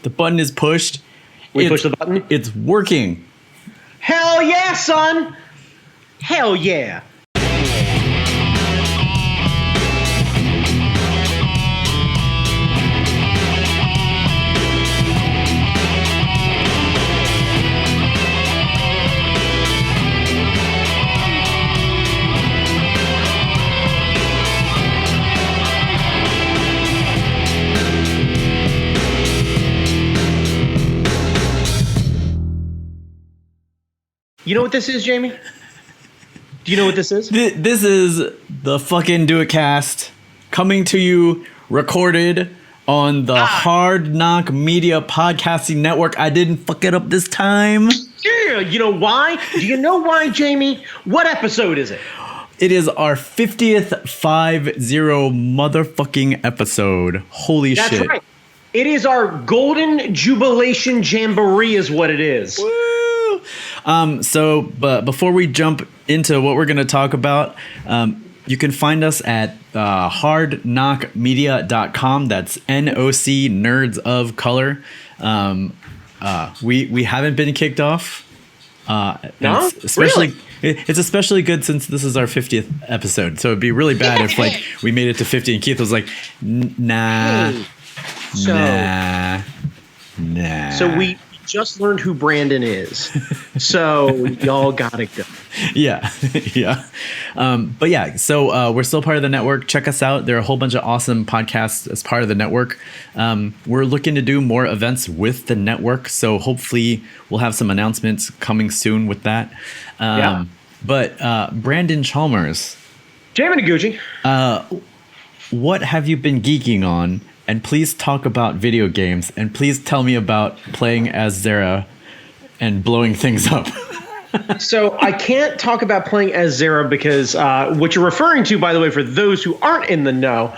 The button is pushed. We push the button. It's working. Hell yeah, son. Hell yeah. You know what this is, Jamie? Do you know what this is? This is the fucking Do It Cast coming to you, recorded on the Hard Knock Media Podcasting Network. I didn't fuck it up this time. Yeah, you know why? Do you know why, Jamie? What episode is it? It is our 50th 50 motherfucking episode. Holy shit. That's right. It is our Golden Jubilation Jamboree is what it is. Woo! But before we jump into what we're going to talk about, you can find us at hardknockmedia.com. That's NOC, Nerds of Color. We haven't been kicked off. No? Especially, Really? It's especially good since this is our 50th episode. So it'd be really bad if like we made it to 50 and Keith was like, nah. Hey. Nah. So we just learned who Brandon is. So y'all gotta go. Yeah. But yeah, so we're still part of the network. Check us out. There are a whole bunch of awesome podcasts as part of the network. We're looking to do more events with the network. So hopefully we'll have some announcements coming soon with that. But Brandon Chalmers. Jamie Noguchi. What have you been geeking on? And please talk about video games. And please tell me about playing as Zara and blowing things up. So I can't talk about playing as Zara because what you're referring to, by the way, for those who aren't in the know,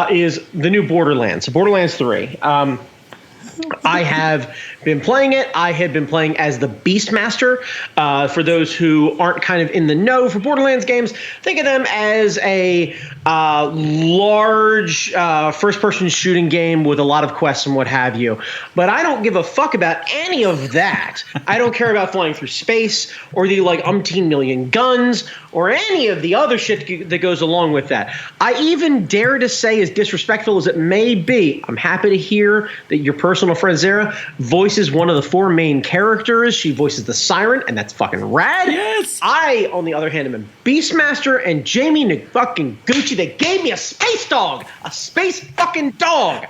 is the new Borderlands, Borderlands 3. I have been playing it. I had been playing as the Beastmaster. For those who aren't kind of in the know for Borderlands games, think of them as a large first-person shooting game with a lot of quests and what have you. But I don't give a fuck about any of that. I don't care about flying through space or the like umpteen million guns or any of the other shit that goes along with that. I even dare to say, as disrespectful as it may be, I'm happy to hear that your personal friend Zara voices one of the four main characters. She voices the Siren, and that's fucking rad. Yes. I, on the other hand, am a Beastmaster, and Jamie fucking Gucci, they gave me a space dog. A space fucking dog.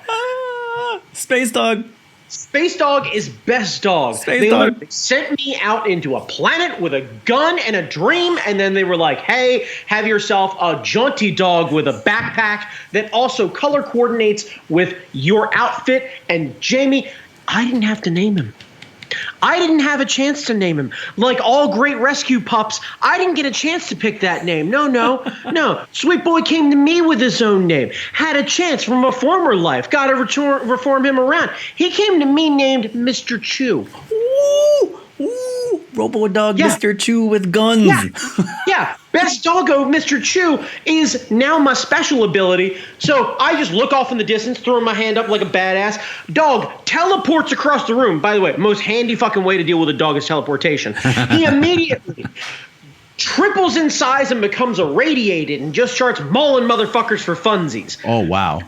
Space dog. Space dog is best dog. They sent me out into a planet with a gun and a dream, and then they were like, hey, have yourself a jaunty dog with a backpack that also color coordinates with your outfit. And Jamie, I didn't have to name him. I didn't have a chance to name him. Like all great rescue pups, I didn't get a chance to pick that name. No. Sweet boy came to me with his own name. Had a chance from a former life. Got to reform him around. He came to me named Mr. Chew. Ooh, Robo-Dog, yeah. Mr. Chew with guns. Yeah. Best doggo, Mr. Chew, is now my special ability. So I just look off in the distance, throwing my hand up like a badass. Dog teleports across the room. By the way, most handy fucking way to deal with a dog is teleportation. He immediately triples in size and becomes irradiated and just starts mauling motherfuckers for funsies. Oh, wow.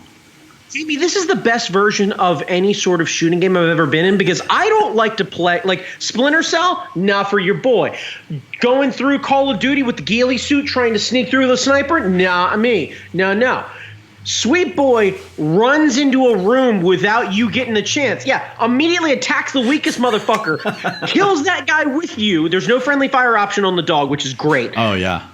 Jamie, this is the best version of any sort of shooting game I've ever been in because I don't like to play like Splinter Cell. Not for your boy. Going through Call of Duty with the ghillie suit, trying to sneak through the sniper. Not me. No. Sweet boy runs into a room without you getting a chance. Yeah, immediately attacks the weakest motherfucker. Kills that guy with you. There's no friendly fire option on the dog, which is great. Oh yeah.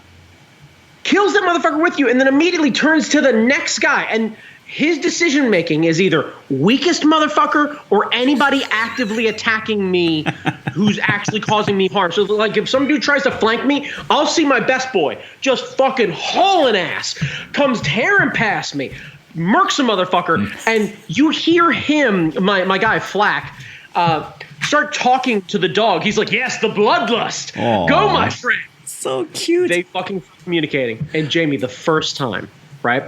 Kills that motherfucker with you, and then immediately turns to the next guy and. His decision-making is either weakest motherfucker or anybody actively attacking me who's actually causing me harm. So, like, if some dude tries to flank me, I'll see my best boy just fucking hauling ass, comes tearing past me, murks a motherfucker, and you hear him, my guy Flack, start talking to the dog. He's like, yes, the bloodlust. Aww. Go, my friend. So cute. They fucking communicating. And Jamie, the first time, right?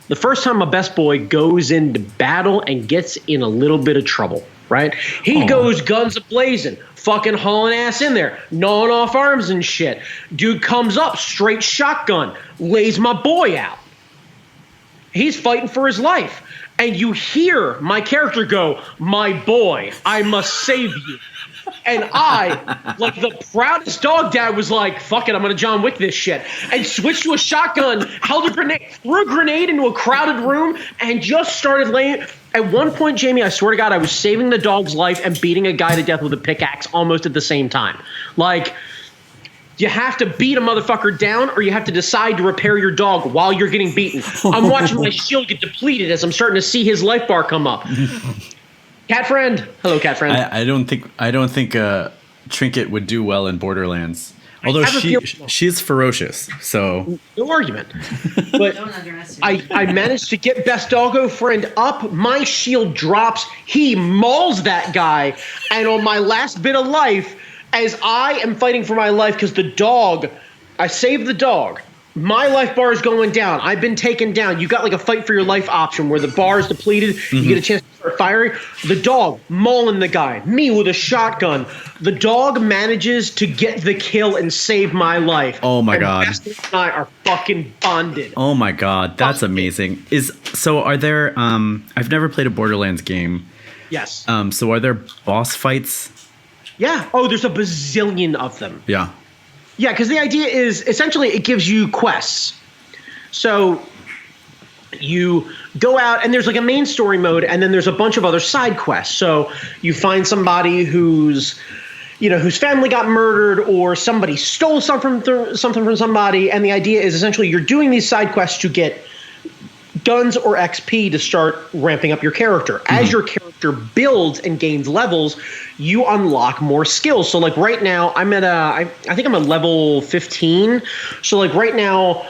The first time my best boy goes into battle and gets in a little bit of trouble, right? He goes guns a-blazing, fucking hauling ass in there, gnawing off arms and shit. Dude comes up, straight shotgun, lays my boy out. He's fighting for his life. And you hear my character go, "My boy, I must save you." And I, like the proudest dog dad, was like, "Fuck it, I'm gonna John Wick this shit." And switched to a shotgun, held a grenade, threw a grenade into a crowded room, and just started laying. At one point, Jamie, I swear to God, I was saving the dog's life and beating a guy to death with a pickaxe almost at the same time. Like, you have to beat a motherfucker down, or you have to decide to repair your dog while you're getting beaten. I'm watching my shield get depleted as I'm starting to see his life bar come up. Cat friend, hello, cat friend. I don't think Trinket would do well in Borderlands. Although she's ferocious, so no argument. But I managed to get best doggo friend up. My shield drops. He mauls that guy, and on my last bit of life, as I am fighting for my life, because the dog, I saved the dog. My life bar is going down. I've been taken down. You got like a fight for your life option where the bar is depleted. You get a chance to start firing. The dog mauling the guy. Me with a shotgun. The dog manages to get the kill and save my life. Oh my God. Best and I are fucking bonded. Oh my God, that's amazing. Are there? I've never played a Borderlands game. Yes. So are there boss fights? Yeah. Oh, there's a bazillion of them. Yeah. Yeah, because the idea is essentially it gives you quests. So you go out and there's like a main story mode, and then there's a bunch of other side quests. So you find somebody whose family got murdered, or somebody stole something from somebody, and the idea is essentially you're doing these side quests to get guns or XP to start ramping up your character. As your character builds and gains levels, you unlock more skills. So like right now, I think I'm at level 15. So like right now,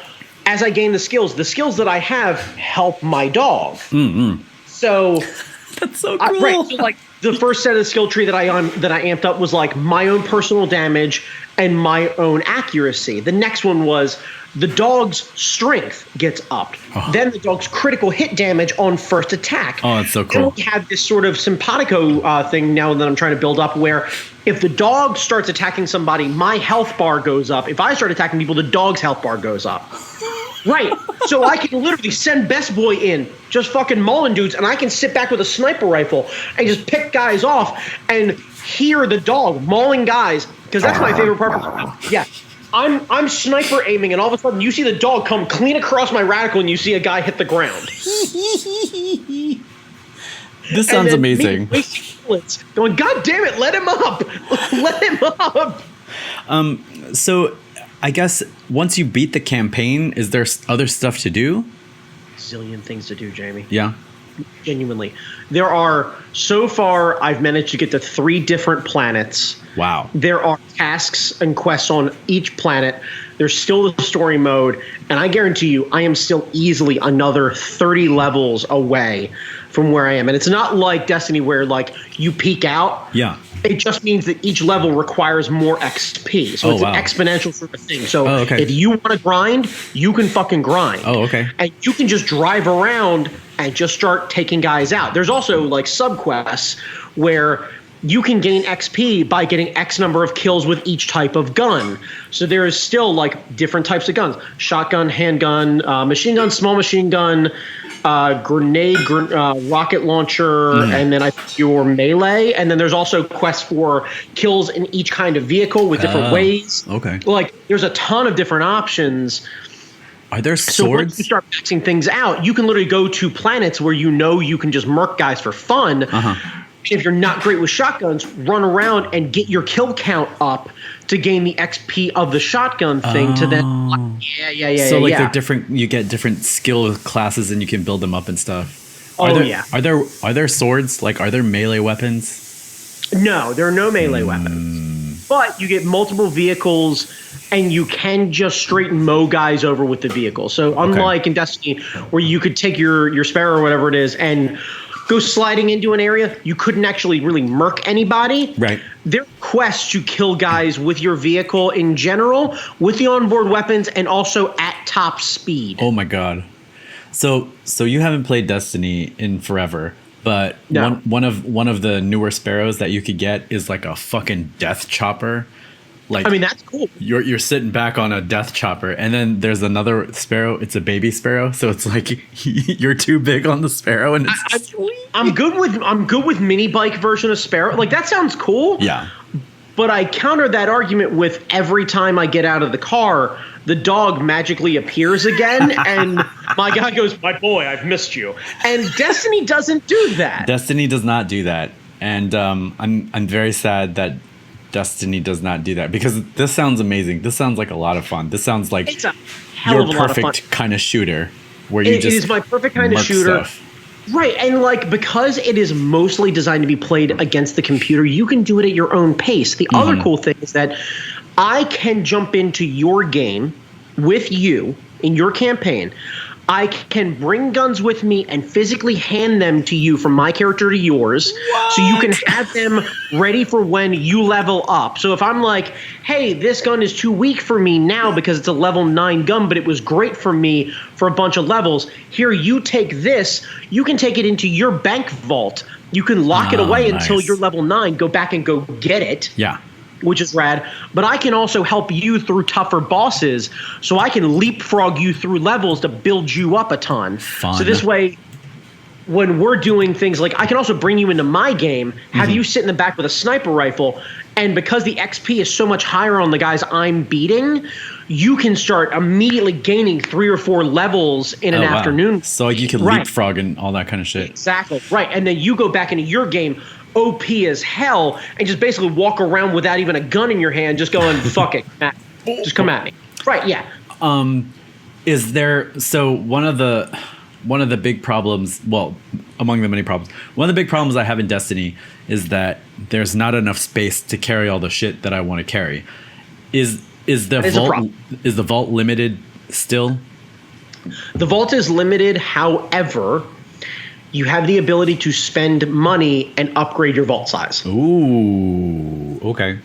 as I gain the skills that I have help my dog. So that's so cool. Right. So like the first set of the skill tree that I amped up was like my own personal damage and my own accuracy. The next one was the dog's strength gets upped. Then the dog's critical hit damage on first attack. Oh, that's so cool. And we have this sort of simpatico thing now that I'm trying to build up, where if the dog starts attacking somebody, my health bar goes up. If I start attacking people, the dog's health bar goes up. Right. So I can literally send Best Boy in, just fucking mauling dudes, and I can sit back with a sniper rifle and just pick guys off and hear the dog mauling guys, because that's my favorite part. Yeah. I'm sniper aiming, and all of a sudden you see the dog come clean across my radical, and you see a guy hit the ground. This sounds amazing. Bullets, going, God damn it, let him up. Let him up. So I guess once you beat the campaign, is there other stuff to do? Zillion things to do, Jamie. Yeah. Genuinely. There are, so far, I've managed to get to 3 different planets. Wow. There are tasks and quests on each planet. There's still the story mode. And I guarantee you, I am still easily another 30 levels away from where I am. And it's not like Destiny where, like, you peak out. Yeah. It just means that each level requires more XP. So it's an exponential sort of thing. So if you want to grind, you can fucking grind. Oh, okay. And you can just drive around and just start taking guys out. There's also like subquests where you can gain XP by getting X number of kills with each type of gun. So there is still like different types of guns: shotgun, handgun, machine gun, small machine gun, grenade, rocket launcher, and then your melee. And then there's also quests for kills in each kind of vehicle with different ways. Okay. Like there's a ton of different options. Are there swords? So once you start maxing things out, you can literally go to planets where you can just murk guys for fun. If you're not great with shotguns, run around and get your kill count up to gain the XP of the shotgun thing to then So like they're different, you get different skill classes and you can build them up and stuff. Are there swords? Like are there melee weapons? No, there are no melee weapons. But you get multiple vehicles and you can just straight mow guys over with the vehicle. So unlike in Destiny where you could take your Sparrow or whatever it is and go sliding into an area, you couldn't actually really murk anybody. Right. There are quests to kill guys with your vehicle in general, with the onboard weapons, and also at top speed. Oh my God. So you haven't played Destiny in forever. But No. one of the newer sparrows that you could get is like a fucking death chopper. Like, I mean, that's cool. You're sitting back on a death chopper, and then there's another sparrow. It's a baby sparrow, so it's like you're too big on the sparrow, and it's I'm good with mini bike version of Sparrow. Like, that sounds cool. yeah. But I counter that argument with every time I get out of the car, the dog magically appears again, and my guy goes, "My boy, I've missed you." And Destiny doesn't do that. Destiny does not do that, and I'm very sad that Destiny does not do that, because this sounds amazing. This sounds like a lot of fun. This sounds like It's a hell your of a lot of fun. perfect kind of shooter where you It is my perfect kind of murk shooter. stuff. Right, and like, because it is mostly designed to be played against the computer, you can do it at your own pace. The other cool thing is that I can jump into your game with you in your campaign. I can bring guns with me and physically hand them to you from my character to yours, so you can have them ready for when you level up. So if I'm like, hey, this gun is too weak for me now because it's a level 9 gun, but it was great for me for a bunch of levels, here, you take this, you can take it into your bank vault. You can lock it away until nice. you're level 9, go back and go get it. Yeah. Which is rad, but I can also help you through tougher bosses, so I can leapfrog you through levels to build you up a ton. Fun. So this way, when we're doing things like, I can also bring you into my game, have you sit in the back with a sniper rifle, and because the XP is so much higher on the guys I'm beating, you can start immediately gaining 3 or 4 levels in an Oh, wow. afternoon. So like you can Right. leapfrog and all that kind of shit. Exactly, right. And then you go back into your game, OP as hell, and just basically walk around without even a gun in your hand, just going, fuck it, Matt. Just come at me. Right, yeah. Is there, so one of the big problems, well, among the many problems, one of the big problems I have in Destiny is that there's not enough space to carry all the shit that I want to carry. Is the vault limited still? The vault is limited, however, you have the ability to spend money and upgrade your vault size. Ooh, okay.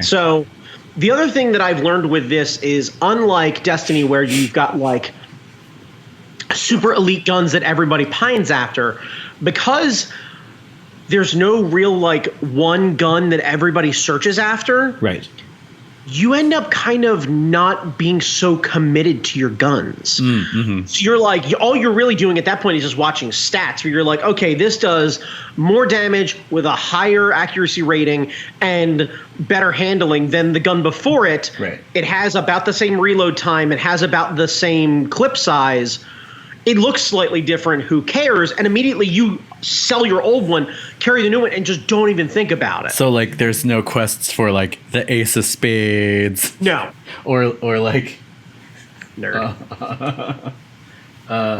So the other thing that I've learned with this is, unlike Destiny, where you've got like super elite guns that everybody pines after, because there's no real like one gun that everybody searches after. Right. You end up kind of not being so committed to your guns. So you're like, all you're really doing at that point is just watching stats, where you're like, okay, this does more damage with a higher accuracy rating and better handling than the gun before it. Right. It has about the same reload time. It has about the same clip size. It looks slightly different. Who cares? And immediately you sell your old one, carry the new one, and just don't even think about it. So like there's no quests for like the Ace of Spades No. or like Nerd.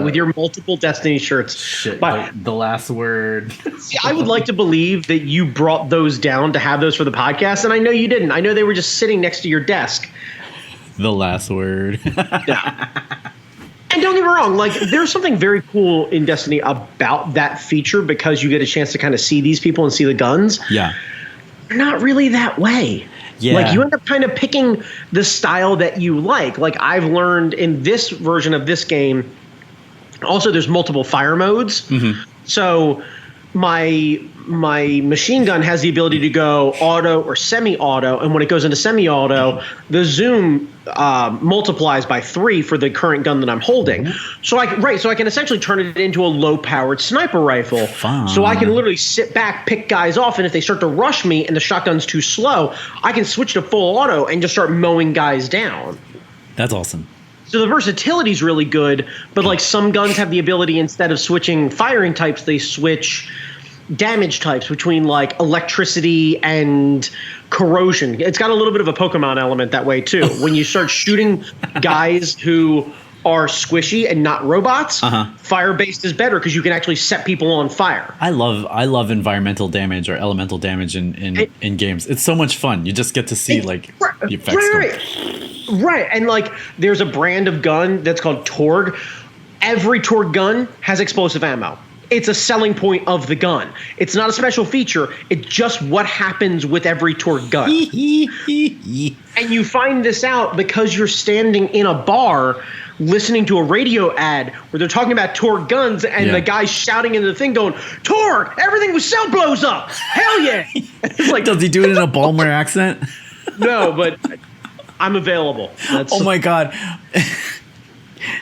With your multiple Destiny shirts. shit, But the last word. see, I would like to believe that you brought those down to have those for the podcast, and I know you didn't. I know they were just sitting next to your desk. The last word. Yeah. And don't get me wrong, like, there's something very cool in Destiny about that feature, because you get a chance to kind of see these people and see the guns. Yeah. They're not really that way. Yeah. Like, you end up kind of picking the style that you like. Like, I've learned in this version of this game, also there's multiple fire modes. So my machine gun has the ability to go auto or semi-auto, and when it goes into semi-auto, the zoom multiplies by 3 for the current gun that I'm holding. So I can essentially turn it into a low-powered sniper rifle. Fun. So I can literally sit back, pick guys off, and if they start to rush me and the shotgun's too slow, I can switch to full auto and just start mowing guys down. That's awesome. So the versatility is really good, but like some guns have the ability, instead of switching firing types, they switch damage types between like electricity and corrosion. It's got a little bit of a Pokemon element that way too. When you start shooting guys who are squishy and not robots, fire-based is better because you can actually set people on fire. I love environmental damage or elemental damage in games. It's so much fun. You just get to see like the effects. Right. And like there's a brand of gun that's called Torg. Every Torg gun has explosive ammo. It's a selling point of the gun. It's not a special feature. It's just what happens with every Torg gun. And you find this out because you're standing in a bar listening to a radio ad where they're talking about Torg guns, and the guy's shouting into the thing going, Torg, everything we sell blows up. Hell yeah. It's like, does he do it in a Balmer accent? No, but I'm available. Oh my God.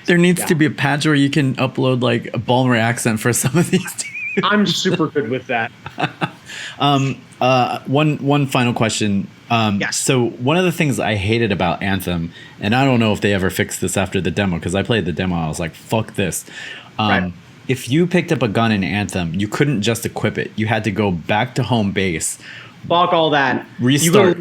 There needs to be a patch where you can upload like a Balmer accent for some of these. I'm super good with that. One final question. Yes. So one of the things I hated about Anthem, and I don't know if they ever fixed this after the demo, because I played the demo, I was like, fuck this. Right. If you picked up a gun in Anthem, you couldn't just equip it. You had to go back to home base. Fuck all that. Restart.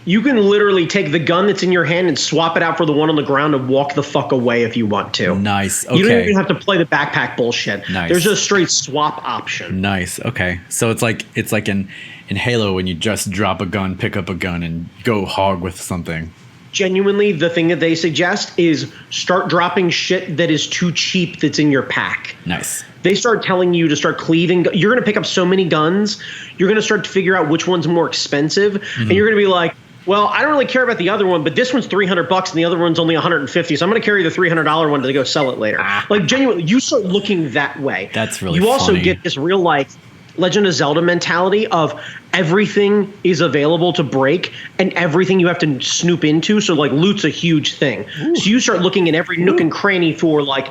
You can literally take the gun that's in your hand and swap it out for the one on the ground and walk the fuck away if you want to. Nice. Okay. You don't even have to play the backpack bullshit. Nice. There's a straight swap option. Nice. Okay. So it's like in Halo when you just drop a gun, pick up a gun, and go hog with something. Genuinely, the thing that they suggest is start dropping shit that is too cheap that's in your pack. Nice. They start telling you to start cleaving. You're going to pick up so many guns. You're going to start to figure out which one's more expensive. Mm-hmm. And you're going to be like, well, I don't really care about the other one, but this one's $300 and the other one's only $150. So I'm going to carry the $300 one to go sell it later. Like, genuinely, you start looking that way. That's really You also funny. get this real life Legend of Zelda mentality of everything is available to break and everything you have to snoop into. So like loot's a huge thing. Ooh. So you start looking in every nook and cranny for like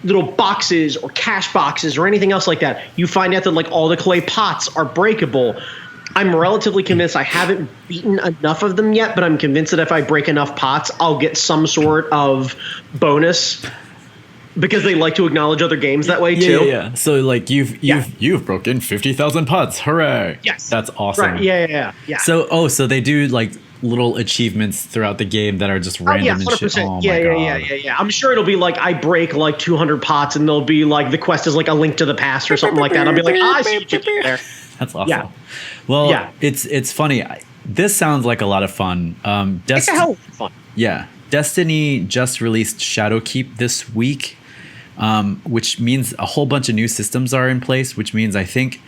little boxes or cash boxes or anything else like that. You find out that like all the clay pots are breakable. I'm relatively convinced I haven't beaten enough of them yet, but I'm convinced that if I break enough pots, I'll get some sort of bonus. Because they like to acknowledge other games that way too. Yeah. So like you've broken 50,000 pots. Hooray! Yes, that's awesome. Right. Yeah. So they do like little achievements throughout the game that are just random and shit. Oh, yeah. I'm sure it'll be like I break like 200 pots, and they'll be like the quest is like a link to the past or something like that. I'll be like, I see what you did there. That's awesome. Yeah. Well, it's funny. This sounds like a lot of fun. It's a hell of fun. Yeah. Destiny just released Shadowkeep this week. Which means a whole bunch of new systems are in place, which means I think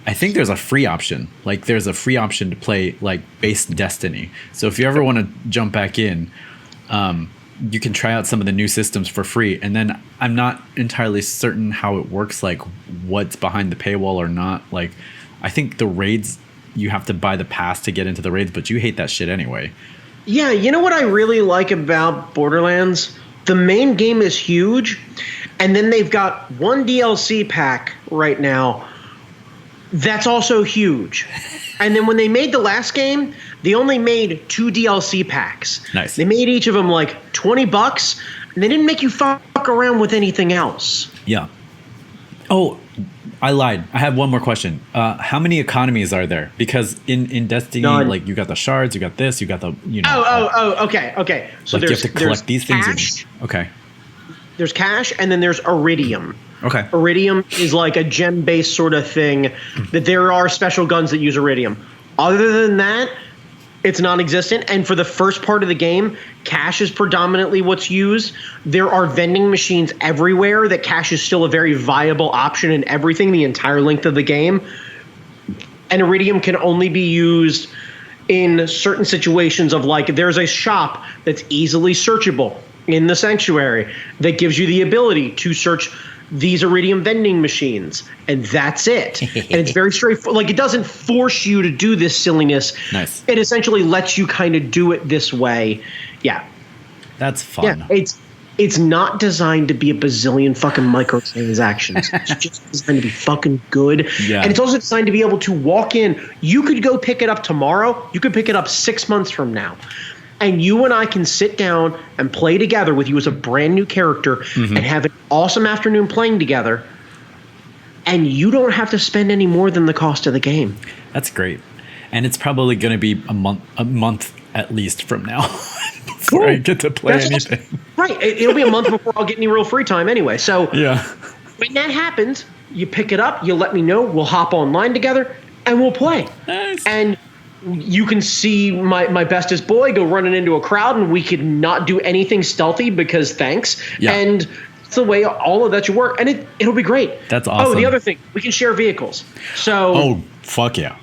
there's a free option. Like there's a free option to play like base Destiny. So if you ever want to jump back in, you can try out some of the new systems for free. And then I'm not entirely certain how it works, like what's behind the paywall or not. Like I think the raids, you have to buy the pass to get into the raids, but you hate that shit anyway. Yeah, you know what I really like about Borderlands? The main game is huge, and then they've got one DLC pack right now that's also huge. And then when they made the last game, they only made 2 DLC packs. Nice. They made each of them like $20, and they didn't make you fuck around with anything else. Yeah. Oh, I lied. I have one more question. How many economies are there? Because in Destiny, None. like you got the shards, you got this, you got the Okay. So like you have to collect these things. Cash, Okay. There's cash, and then there's iridium. Okay. Iridium is like a gem-based sort of thing. That there are special guns that use iridium. Other than that, it's non-existent. And for the first part of the game, cash is predominantly what's used. There are vending machines everywhere. That cash is still a very viable option in everything the entire length of the game. And iridium can only be used in certain situations of like there's a shop that's easily searchable in the sanctuary that gives you the ability to search these iridium vending machines, and that's it. And it's very straightforward. Like it doesn't force you to do this silliness. Nice. It essentially lets you kind of do it this way. Yeah. That's fun. Yeah, it's not designed to be a bazillion fucking microtransactions. It's just designed to be fucking good. Yeah. And it's also designed to be able to walk in. You could go pick it up tomorrow. You could pick it up 6 months from now. And you and I can sit down and play together with you as a brand new character and have an awesome afternoon playing together. And you don't have to spend any more than the cost of the game. That's great. And it's probably going to be a month at least from now before I get to play anything. Awesome. Right. It'll be a month before I'll get any real free time anyway. So yeah. When that happens, you pick it up, you let me know, we'll hop online together, and we'll play. Nice. And you can see my bestest boy go running into a crowd, and we could not do anything stealthy because thanks. Yeah. And it's the way all of that should work, and it'll be great. That's awesome. Oh, the other thing, we can share vehicles. So oh, fuck yeah.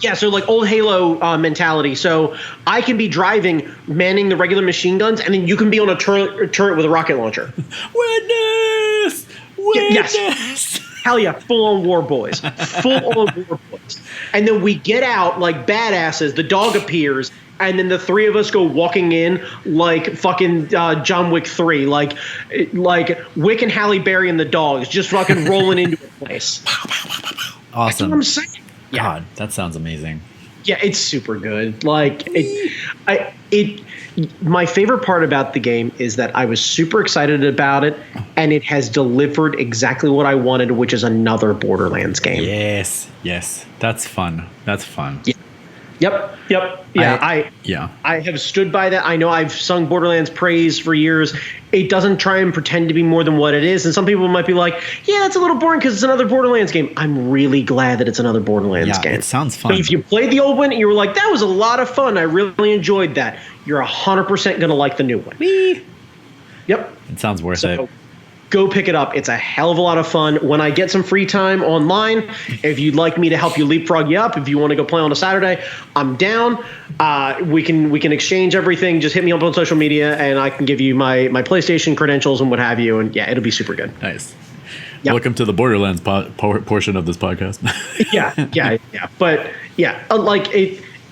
Yeah, so like old Halo mentality. So I can be driving, manning the regular machine guns, and then you can be on a turret with a rocket launcher. Witness! Yes. Witness! Hell yeah, full on war boys. Full on war boys. And then we get out like badasses, the dog appears, and then the three of us go walking in like fucking John Wick 3, like Wick and Halle Berry and the dogs just fucking rolling into a place. Awesome. That's what I'm saying. Yeah. God, that sounds amazing. Yeah, it's super good. Like my favorite part about the game is that I was super excited about it, and it has delivered exactly what I wanted, which is another Borderlands game. Yes. That's fun. Yeah. Yep. Yeah, I have stood by that. I know I've sung Borderlands praise for years. It doesn't try and pretend to be more than what it is. And some people might be like, yeah, it's a little boring because it's another Borderlands game. I'm really glad that it's another Borderlands game. It sounds fun. So if you played the old one and you were like, that was a lot of fun, I really enjoyed that, you're 100% going to like the new one. Yep. It sounds worth it. Go pick it up. It's a hell of a lot of fun. When I get some free time online, if you'd like me to help you leapfrog you up, if you want to go play on a Saturday, I'm down. We can exchange everything. Just hit me up on social media, and I can give you my PlayStation credentials and what have you. And yeah, it'll be super good. Nice. Yep. Welcome to the Borderlands portion of this podcast. yeah. But yeah, like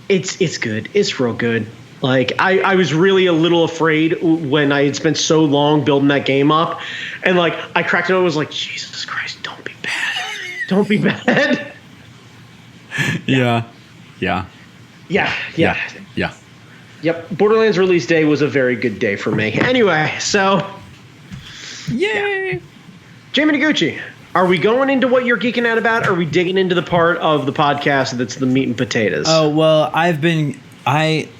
it's good. It's real good. Like, I was really a little afraid when I had spent so long building that game up. And, like, I cracked it open and was like, Jesus Christ, don't be bad. Don't be bad. Yeah. Yep. Borderlands release day was a very good day for me. Anyway, so. Yay. Yeah. Jamie Noguchi, are we going into what you're geeking out about? Or are we digging into the part of the podcast that's the meat and potatoes? Oh, well, I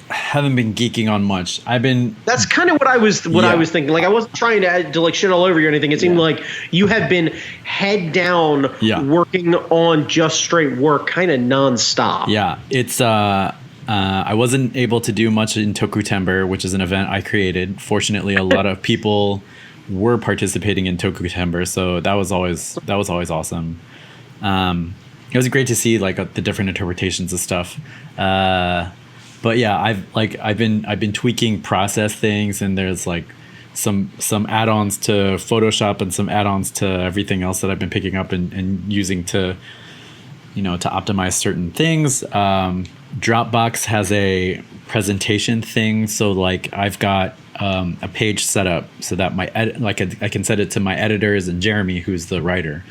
haven't been geeking on much. That's kind of what I was thinking. Like, I wasn't trying to like shit all over you or anything. It seemed like you have been head down working on just straight work kind of nonstop. Yeah. It's I wasn't able to do much in Tokutember, which is an event I created. Fortunately, a lot of people were participating in Tokutember, so that was always awesome. It was great to see like the different interpretations of stuff. But yeah, I've been tweaking process things, and there's like some add-ons to Photoshop and some add-ons to everything else that I've been picking up and using to optimize certain things. Dropbox has a presentation thing, so like I've got a page set up so that I can set it to my editors and Jeremy, who's the writer.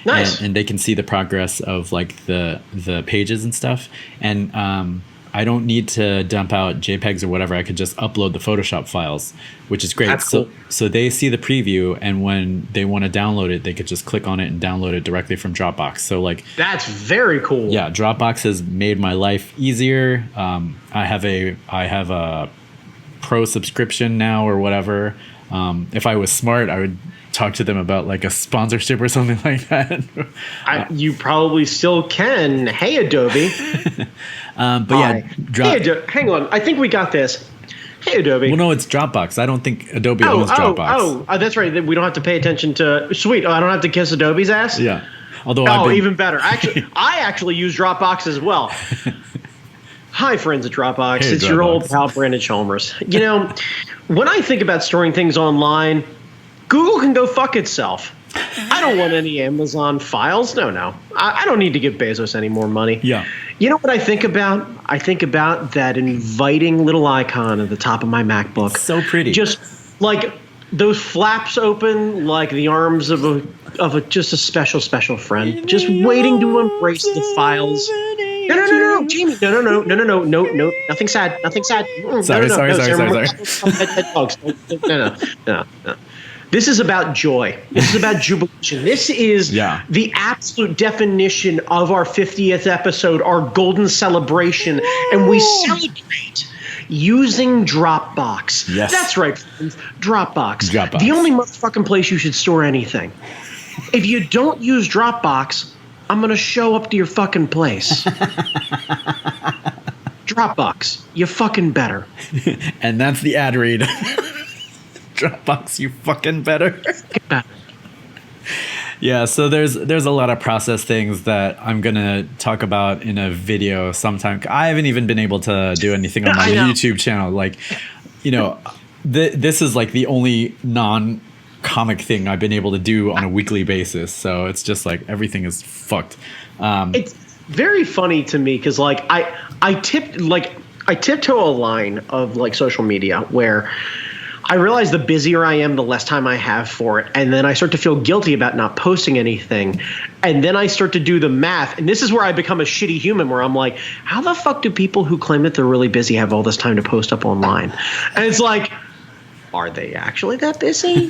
Nice. And they can see the progress of like the pages and stuff. And I don't need to dump out JPEGs or whatever. I could just upload the Photoshop files, which is great. That's cool. So they see the preview, and when they want to download it, they could just click on it and download it directly from Dropbox. So like that's very cool. Yeah, Dropbox has made my life easier. I have a pro subscription now or whatever. If I was smart, I would talk to them about like a sponsorship or something like that. You probably still can. Hey, Adobe. Hang on. I think we got this. Hey, Adobe. Well, no, it's Dropbox. I don't think Adobe owns Dropbox. Oh, that's right. We don't have to pay attention to. Sweet. I don't have to kiss Adobe's ass. Yeah. Although even better. Actually, I actually use Dropbox as well. Hi, friends at Dropbox. Hey, it's your old pal, Brandon Chalmers. You know, when I think about storing things online, Google can go fuck itself. I don't want any Amazon files. No. I don't need to give Bezos any more money. Yeah. You know what I think about? I think about that inviting little icon at the top of my MacBook. So pretty. Just like those flaps open, like the arms of a just a special friend, just waiting to embrace the files. No, Jamie. No. Nothing sad. Sorry. No. This is about joy. This is about jubilation. This is the absolute definition of our 50th episode, our golden celebration. And we celebrate using Dropbox. Yes. That's right, friends. Dropbox. The only motherfucking place you should store anything. If you don't use Dropbox, I'm going to show up to your fucking place. Dropbox. You fucking better. And that's the ad read. Dropbox, you fucking better. Yeah, so there's a lot of process things that I'm gonna talk about in a video sometime. I haven't even been able to do anything on my YouTube channel. Like, this is like the only non-comic thing I've been able to do on a weekly basis. So it's just like everything is fucked. It's very funny to me because like I tiptoe a line of like social media where I realize the busier I am, the less time I have for it. And then I start to feel guilty about not posting anything. And then I start to do the math. And this is where I become a shitty human where I'm like, how the fuck do people who claim that they're really busy have all this time to post up online? And it's like, are they actually that busy?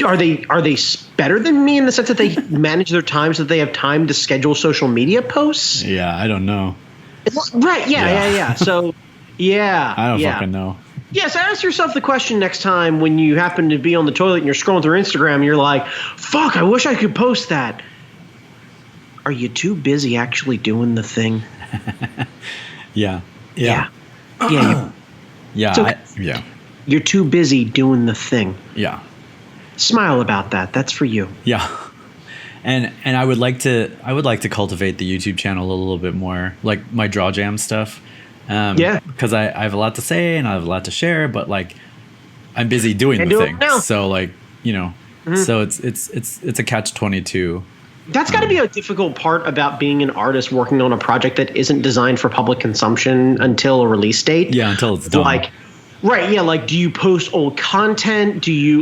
Are they better than me in the sense that they manage their time so that they have time to schedule social media posts? Yeah, I don't know. Right. Yeah. So... yeah. I don't fucking know. Yeah, so ask yourself the question next time when you happen to be on the toilet and you're scrolling through Instagram and you're like, fuck, I wish I could post that. Are you too busy actually doing the thing? Yeah. Yeah. You're too busy doing the thing. Yeah. Smile about that. That's for you. Yeah. And I would like to cultivate the YouTube channel a little bit more, like my Draw Jam stuff. Because I have a lot to say and I have a lot to share, but like I'm busy doing the thing. So like, so it's a catch-22. That's got to be a difficult part about being an artist working on a project that isn't designed for public consumption until a release date. Yeah, until it's done. Like, right, yeah, like do you post old content? Do you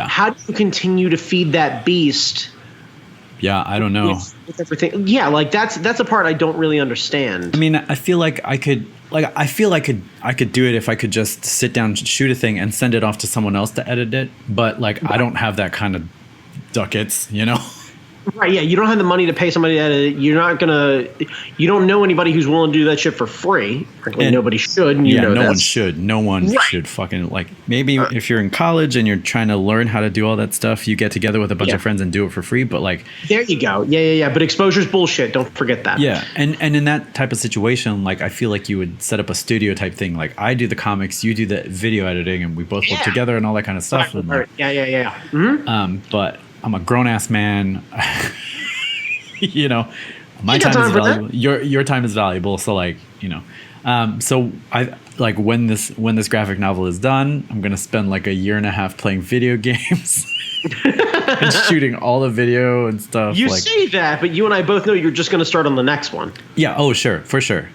how do you continue to feed that beast? Yeah, I don't know. With everything. Yeah, like that's a part I don't really understand. I mean, I feel like I could do it if I could just sit down, shoot a thing and send it off to someone else to edit it, but like I don't have that kind of ducats, Right, yeah, you don't have the money to pay somebody to edit it. You don't know anybody who's willing to do that shit for free. Frankly, nobody should. And no one should. No one should fucking maybe if you're in college and you're trying to learn how to do all that stuff, you get together with a bunch of friends and do it for free. But like, there you go. Yeah. But exposure's bullshit. Don't forget that. Yeah, and in that type of situation, like I feel like you would set up a studio type thing. Like I do the comics, you do the video editing, and we both work together and all that kind of stuff. Right. And like, Yeah. Mm-hmm. But I'm a grown ass man. My time is valuable. Your time is valuable. So so I like when this graphic novel is done, I'm gonna spend like a year and a half playing video games and shooting all the video and stuff. You say that, but you and I both know you're just gonna start on the next one. Yeah. Oh, sure. For sure.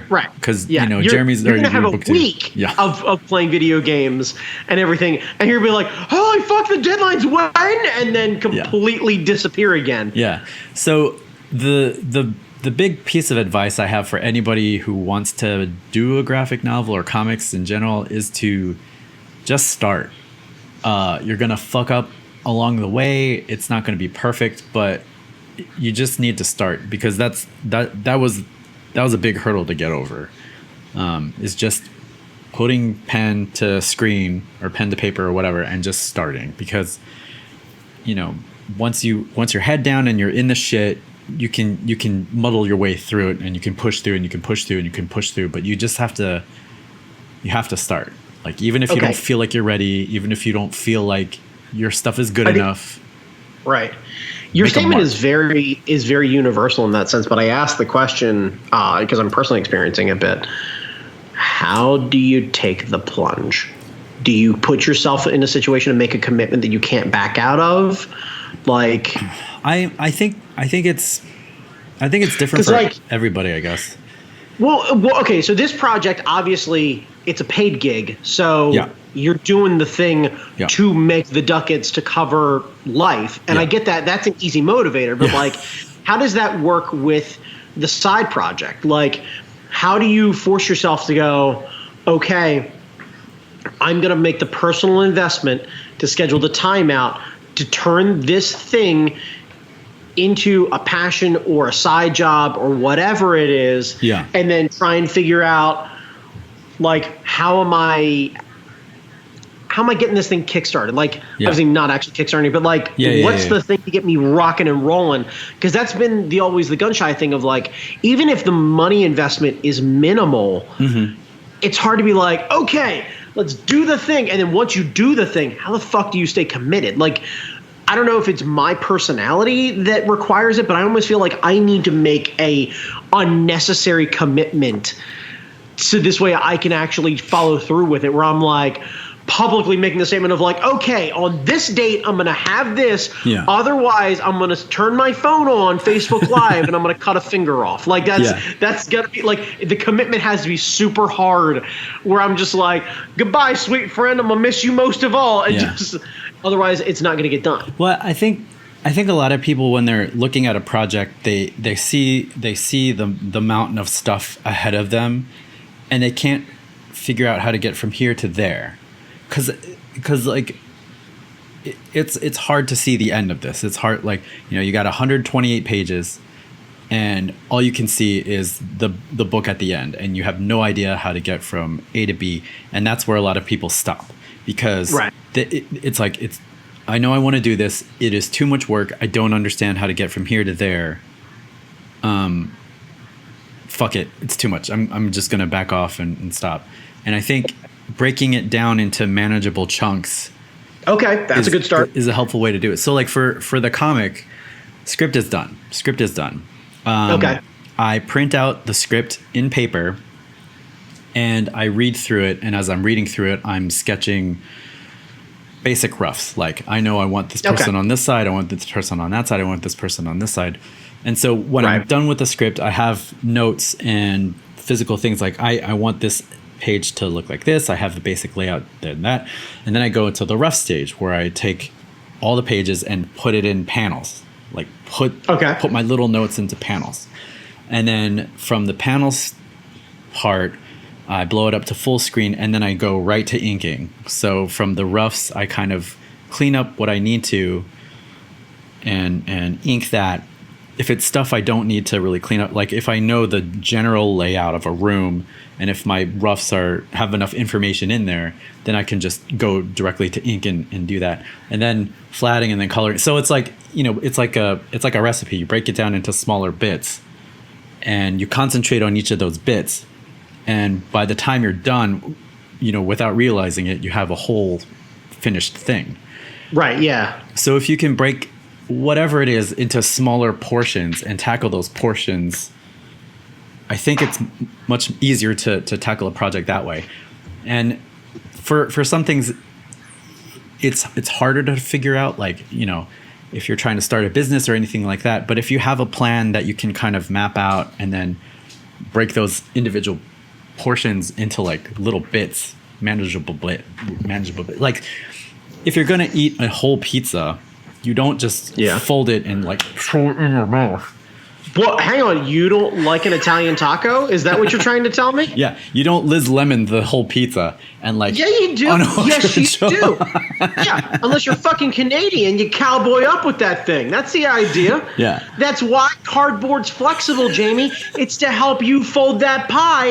Right. Because Jeremy's you're already gonna have a week of playing video games and everything, and you're gonna be like, holy fuck, the deadline's when, and then completely disappear again. Yeah. So the big piece of advice I have for anybody who wants to do a graphic novel or comics in general is to just start. You're gonna fuck up along the way. It's not gonna be perfect, but you just need to start because that was a big hurdle to get over. Is just putting pen to screen or pen to paper or whatever and just starting because once you're head down and you're in the shit, you can muddle your way through it and you can push through and you can push through and you can push through, but you just have to start. Like even if you don't feel like you're ready, even if you don't feel like your stuff is good enough. Right. Your statement is very universal in that sense, but I asked the question because I'm personally experiencing a bit. How do you take the plunge? Do you put yourself in a situation to make a commitment that you can't back out of? Like, I think it's different for everybody, I guess. Well, okay. So this project, obviously, it's a paid gig. So you're doing the thing to make the ducats to cover life. And I get that. That's an easy motivator. But like, how does that work with the side project? Like, how do you force yourself to go, okay, I'm going to make the personal investment to schedule the time out to turn this thing into a passion or a side job or whatever it is, and then try and figure out like how am I getting this thing kickstarted? Like obviously not actually kickstarting, but like what's the thing to get me rocking and rolling? Because that's been always the gun shy thing of like even if the money investment is minimal, it's hard to be like, okay, let's do the thing. And then once you do the thing, how the fuck do you stay committed? Like, I don't know if it's my personality that requires it, but I almost feel like I need to make a unnecessary commitment so this way I can actually follow through with it, where I'm like publicly making the statement of like, okay, on this date, I'm going to have this. Yeah. Otherwise, I'm going to turn my phone on Facebook Live and I'm going to cut a finger off. Like that's got to be like, the commitment has to be super hard, where I'm just like, goodbye, sweet friend. I'm going to miss you most of all. And just otherwise it's not going to get done. Well, I think a lot of people, when they're looking at a project, they see the mountain of stuff ahead of them, and they can't figure out how to get from here to there. Because like it's hard to see the end of this. It's hard, like, you know, you got 128 pages and all you can see is the book at the end, and you have no idea how to get from A to B, and that's where a lot of people stop, because it's like, I know I want to do this, it is too much work, I don't understand how to get from here to there, fuck it, it's too much, I'm just gonna back off and stop. And I think breaking it down into manageable chunks, that's a good start, is a helpful way to do it. So like for the comic, script is done. I print out the script in paper and I read through it, and as I'm reading through it, I'm sketching basic roughs. Like, I know I want this person on this side, I want this person on that side, I want this person on this side. And so when I'm done with the script, I have notes and physical things, like I want this page to look like this, I have the basic layout and that, and then I go into the rough stage where I take all the pages and put it in panels, like put my little notes into panels, and then from the panels part I blow it up to full screen, and then I go right to inking. So from the roughs I kind of clean up what I need to and ink that. If it's stuff I don't need to really clean up, like if I know the general layout of a room, and if my roughs have enough information in there, then I can just go directly to ink and do that, and then flatting and then coloring. So it's like, you know, it's like a recipe. You break it down into smaller bits, and you concentrate on each of those bits, and by the time you're done, you know, without realizing it, you have a whole finished thing. Right. Yeah. So if you can break whatever it is into smaller portions and tackle those portions, I think it's much easier to tackle a project that way. And for some things, it's harder to figure out, like, you know, if you're trying to start a business or anything like that. But if you have a plan that you can kind of map out and then break those individual portions into like little bits, manageable bit. Like, if you're gonna eat a whole pizza, you don't just fold it and like throw it in your mouth. Well, hang on. You don't like an Italian taco? Is that what you're trying to tell me? Yeah. You don't Liz Lemon the whole pizza and like. Yeah, you do. Yes, you do. Yeah. Unless you're fucking Canadian, you cowboy up with that thing. That's the idea. Yeah. That's why cardboard's flexible, Jamie. It's to help you fold that pie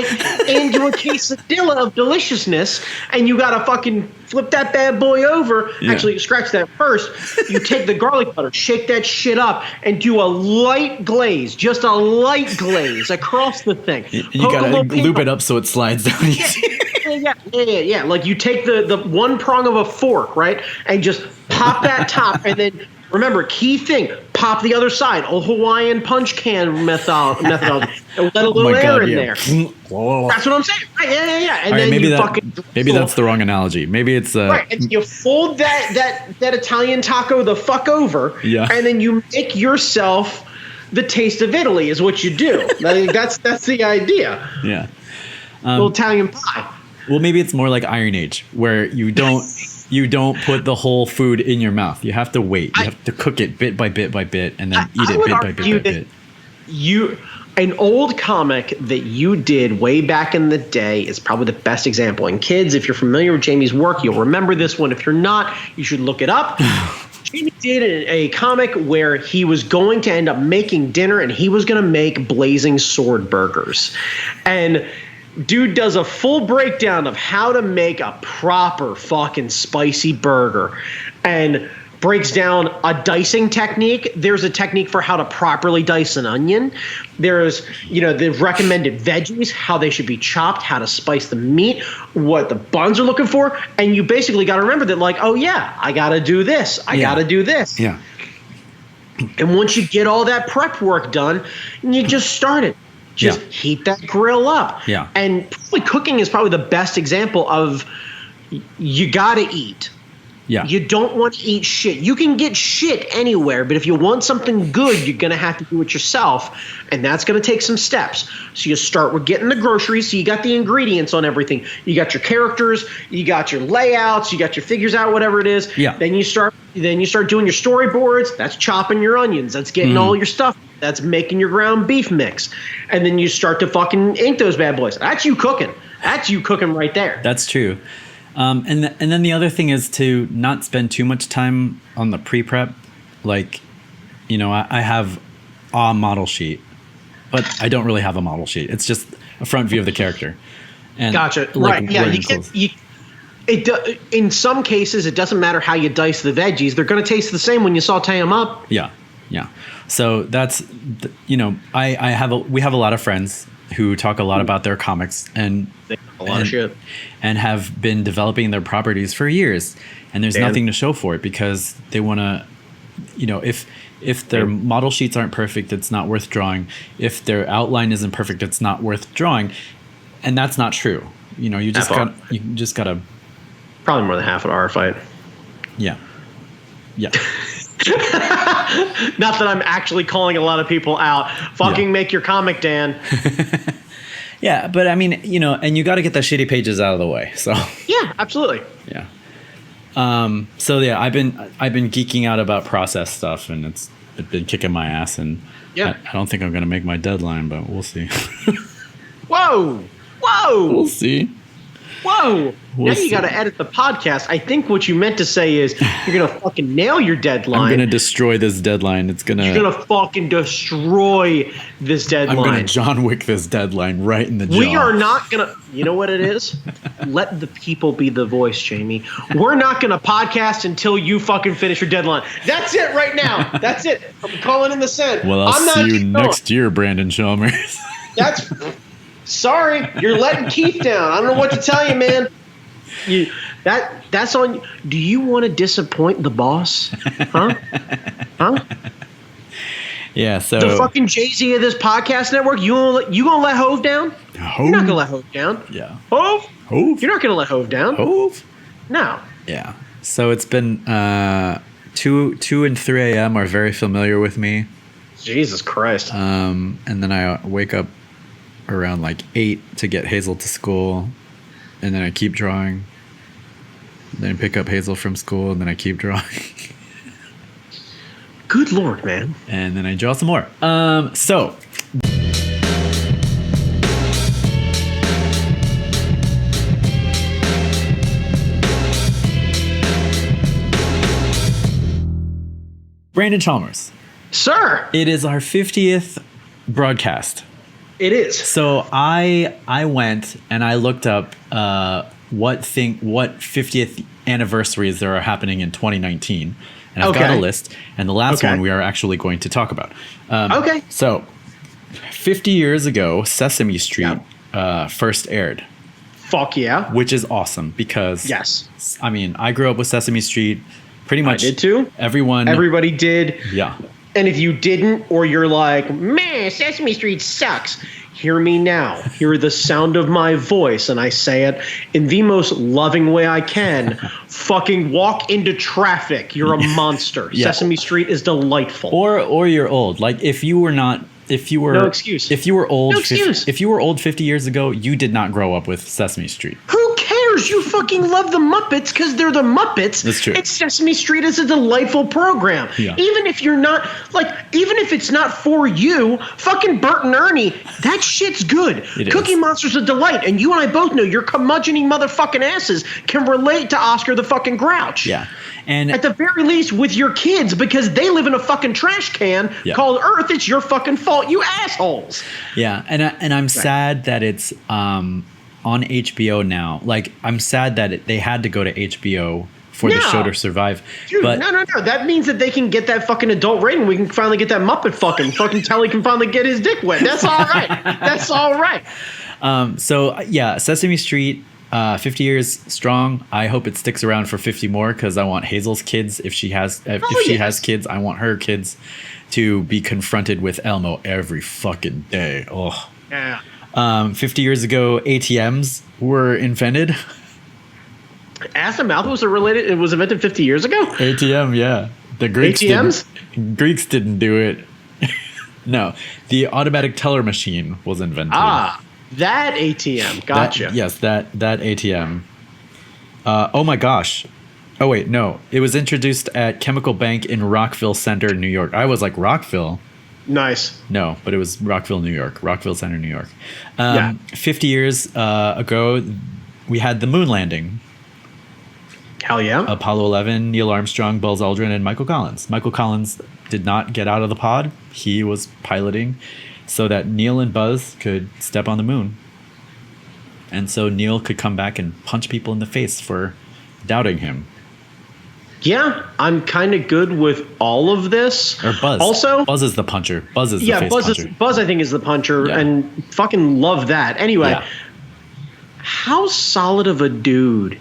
into a quesadilla of deliciousness, and you gotta fucking flip that bad boy over. Yeah. Actually, scratch that first. You take the garlic butter, shake that shit up, and do a light glaze, just a light glaze across the thing. You gotta loop it up so it slides down easy. Yeah. Like, you take the one prong of a fork, right, and just pop that top, and then remember, key thing, pop the other side. Old Hawaiian punch can methodology. And let a little air in there. That's what I'm saying. Right, yeah. And then maybe that's the wrong analogy. Maybe it's right. And you fold that Italian taco the fuck over, and then you make yourself the taste of Italy is what you do. I think that's the idea. Yeah. Little Italian pie. Well, maybe it's more like Iron Age, where you don't put the whole food in your mouth. You have to wait. You have to cook it bit by bit by bit, and then eat it bit by bit by bit. An old comic that you did way back in the day is probably the best example. And kids, if you're familiar with Jamie's work, you'll remember this one. If you're not, you should look it up. Jamie did a comic where he was going to end up making dinner, and he was going to make blazing sword burgers. And dude does a full breakdown of how to make a proper fucking spicy burger. And breaks down a dicing technique. There's a technique for how to properly dice an onion. There's, the recommended veggies, how they should be chopped, how to spice the meat, what the buns are looking for. And you basically got to remember that, like, oh, yeah, I got to do this. I got to do this. Yeah. And once you get all that prep work done, you just start it. Just heat that grill up. Yeah. And probably cooking is probably the best example of you got to eat. Yeah. You don't want to eat shit. You can get shit anywhere, but if you want something good, you're going to have to do it yourself, and that's going to take some steps. So you start with getting the groceries, so you got the ingredients on everything. You got your characters, you got your layouts, you got your figures out, whatever it is. Yeah. Then you start doing your storyboards. That's chopping your onions. That's getting all your stuff. That's making your ground beef mix. And then you start to fucking ink those bad boys. That's you cooking. That's you cooking right there. That's true. And then the other thing is to not spend too much time on the pre-prep. Like, I have a model sheet, but I don't really have a model sheet. It's just a front view of the character. And gotcha. Like, right. Yeah. In some cases, it doesn't matter how you dice the veggies. They're going to taste the same when you saute them up. Yeah. Yeah. So that's, we have a lot of friends who talk a lot about their comics and a lot of shit, and have been developing their properties for years, and there's nothing to show for it because they want to, if their model sheets aren't perfect, it's not worth drawing. If their outline isn't perfect, it's not worth drawing, and that's not true. You just gotta probably more than half an hour fight. Yeah. Not that I'm actually calling a lot of people out. Fucking make your comic, Dan. Yeah, but I mean, and you got to get the shitty pages out of the way. So yeah, absolutely. Yeah. So yeah, I've been geeking out about process stuff, and it's been kicking my ass. And I don't think I'm gonna make my deadline, but we'll see. Whoa! We'll see. Whoa! Now you got to edit the podcast. I think what you meant to say is you're gonna fucking nail your deadline. I'm gonna destroy this deadline. You're gonna fucking destroy this deadline. I'm gonna John Wick this deadline right in the jaw. We are not gonna. You know what it is? Let the people be the voice, Jamie. We're not gonna podcast until you fucking finish your deadline. That's it right now. That's it. I'm calling in the send. Well, I'll see you next year, Brandon Chalmers. That's. Sorry, you're letting Keith down. I don't know what to tell you, man. That's on. Do you want to disappoint the boss? Huh? Yeah. So the fucking Jay-Z of this podcast network. You gonna let Hove down? Hove? You're not gonna let Hove down. Yeah. Hove. You're not gonna let Hove down. Hove. No. Yeah. So it's been 2 and 3 a.m. are very familiar with me. Jesus Christ. And then I wake up around like 8 to get Hazel to school, and then I keep drawing. Then I pick up Hazel from school, and then I keep drawing. Good Lord, man. And then I draw some more. So Brandon Chalmers. Sir. It is our 50th broadcast. It is. So I went and I looked up what 50th anniversaries there are happening in 2019, and I've got a list. And the last one we are actually going to talk about. So 50 years ago, Sesame Street first aired. Fuck yeah. Which is awesome because I mean, I grew up with Sesame Street. Pretty much. I did too. Everybody did. Yeah. And if you didn't, or you're like, man, Sesame Street sucks, hear me now. Hear the sound of my voice, and I say it in the most loving way I can. Fucking walk into traffic. You're a monster. Sesame Street is delightful. Or you're old. Like if you were no excuse. If you were old, no excuse. If you were old 50 years ago, you did not grow up with Sesame Street. Who cares? You fucking love the Muppets because they're the Muppets. That's true. It's Sesame Street is a delightful program. Yeah. Even if it's not for you, fucking Bert and Ernie, that shit's good. Cookie Monster's a delight, and you and I both know your curmudgeon-y motherfucking asses can relate to Oscar the fucking Grouch. Yeah. And at the very least with your kids, because they live in a fucking trash can called Earth, it's your fucking fault, you assholes. Yeah, and I'm sad that it's on HBO now. Like, I'm sad that they had to go to HBO for the show to survive. Dude, but no. That means that they can get that fucking adult rating. We can finally get that Muppet fucking Telly can finally get his dick wet. That's all right. That's all right. So yeah, Sesame Street, 50 years strong. I hope it sticks around for 50 more because I want Hazel's kids. If she has kids, I want her kids to be confronted with Elmo every fucking day. Oh. Yeah. 50 years ago, ATMs were invented. Ass to mouth it was invented 50 years ago? ATM, yeah. The Greeks Greeks didn't do it. No, the automatic teller machine was invented. Ah, that ATM. Gotcha. That ATM. Oh my gosh. Oh wait, no. It was introduced at Chemical Bank in Rockville Center, New York. I was like, Rockville? Nice. No, but it was Rockville, New York. Rockville Center, New York. 50 years ago, we had the moon landing. Hell yeah. Apollo 11, Neil Armstrong, Buzz Aldrin, and Michael Collins. Michael Collins did not get out of the pod. He was piloting so that Neil and Buzz could step on the moon. And so Neil could come back and punch people in the face for doubting him. Yeah, I'm kind of good with all of this. Or Buzz. Also, Buzz is the puncher. Buzz is the face puncher. Buzz, I think, is the puncher, and fucking love that. Anyway, how solid of a dude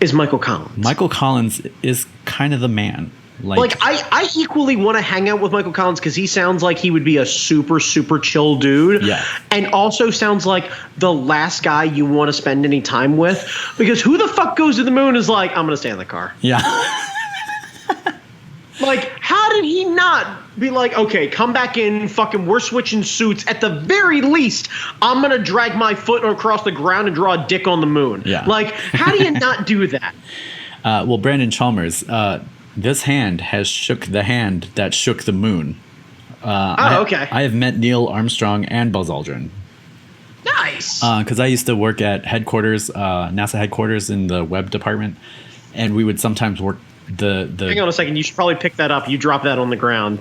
is Michael Collins? Michael Collins is kind of the man. Like I equally want to hang out with Michael Collins because he sounds like he would be a super, super chill dude. Yeah. And also sounds like the last guy you want to spend any time with. Because who the fuck goes to the moon is like, I'm going to stay in the car. Yeah. Like, how did he not be like, okay, come back in, fucking, we're switching suits. At the very least, I'm going to drag my foot across the ground and draw a dick on the moon. Yeah. Like, how do you not do that? Well, Brandon Chalmers, this hand has shook the hand that shook the moon. Okay. I have met Neil Armstrong and Buzz Aldrin. Nice. Because I used to work at headquarters, NASA headquarters in the web department, and we would sometimes work the Hang on a second. You should probably pick that up. You drop that on the ground.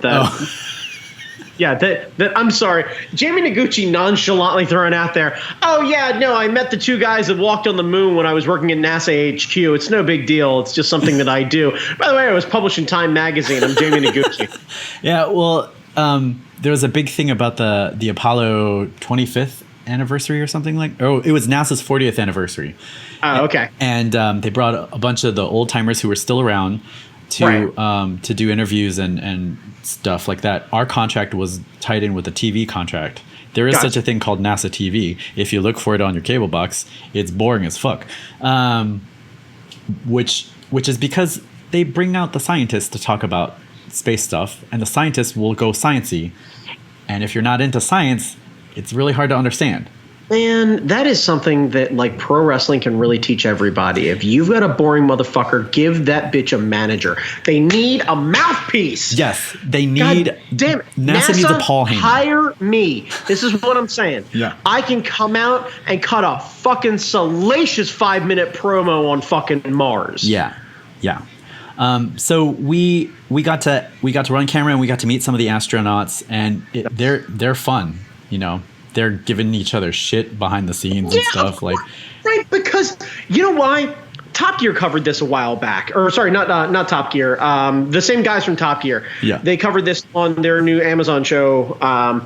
Yeah, that I'm sorry. Jamie Noguchi nonchalantly throwing out there, oh, yeah, no, I met the two guys that walked on the moon when I was working at NASA HQ. It's no big deal. It's just something that I do. By the way, I was published in Time Magazine. I'm Jamie Noguchi. Yeah, well, there was a big thing about the Apollo 25th anniversary or something like. Oh, it was NASA's 40th anniversary. Oh, okay. And they brought a bunch of the old timers who were still around to do interviews and stuff like that. Our contract was tied in with a TV contract. There is such a thing called NASA TV. If you look for it on your cable box, it's boring as fuck. Which is because they bring out the scientists to talk about space stuff, and the scientists will go sciencey. And if you're not into science, it's really hard to understand. Man, that is something that like pro wrestling can really teach everybody. If you've got a boring motherfucker, give that bitch a manager. They need a mouthpiece. Yes, they need. God damn it. NASA needs a Paul Heyman. Hire me. This is what I'm saying. Yeah. I can come out and cut a fucking salacious 5-minute promo on fucking Mars. Yeah. So we got to run camera and we got to meet some of the astronauts, and they're fun, you know. They're giving each other shit behind the scenes and stuff like. Right, because you know why? Top Gear covered this a while back, or sorry, not Top Gear. The same guys from Top Gear. Yeah. They covered this on their new Amazon show.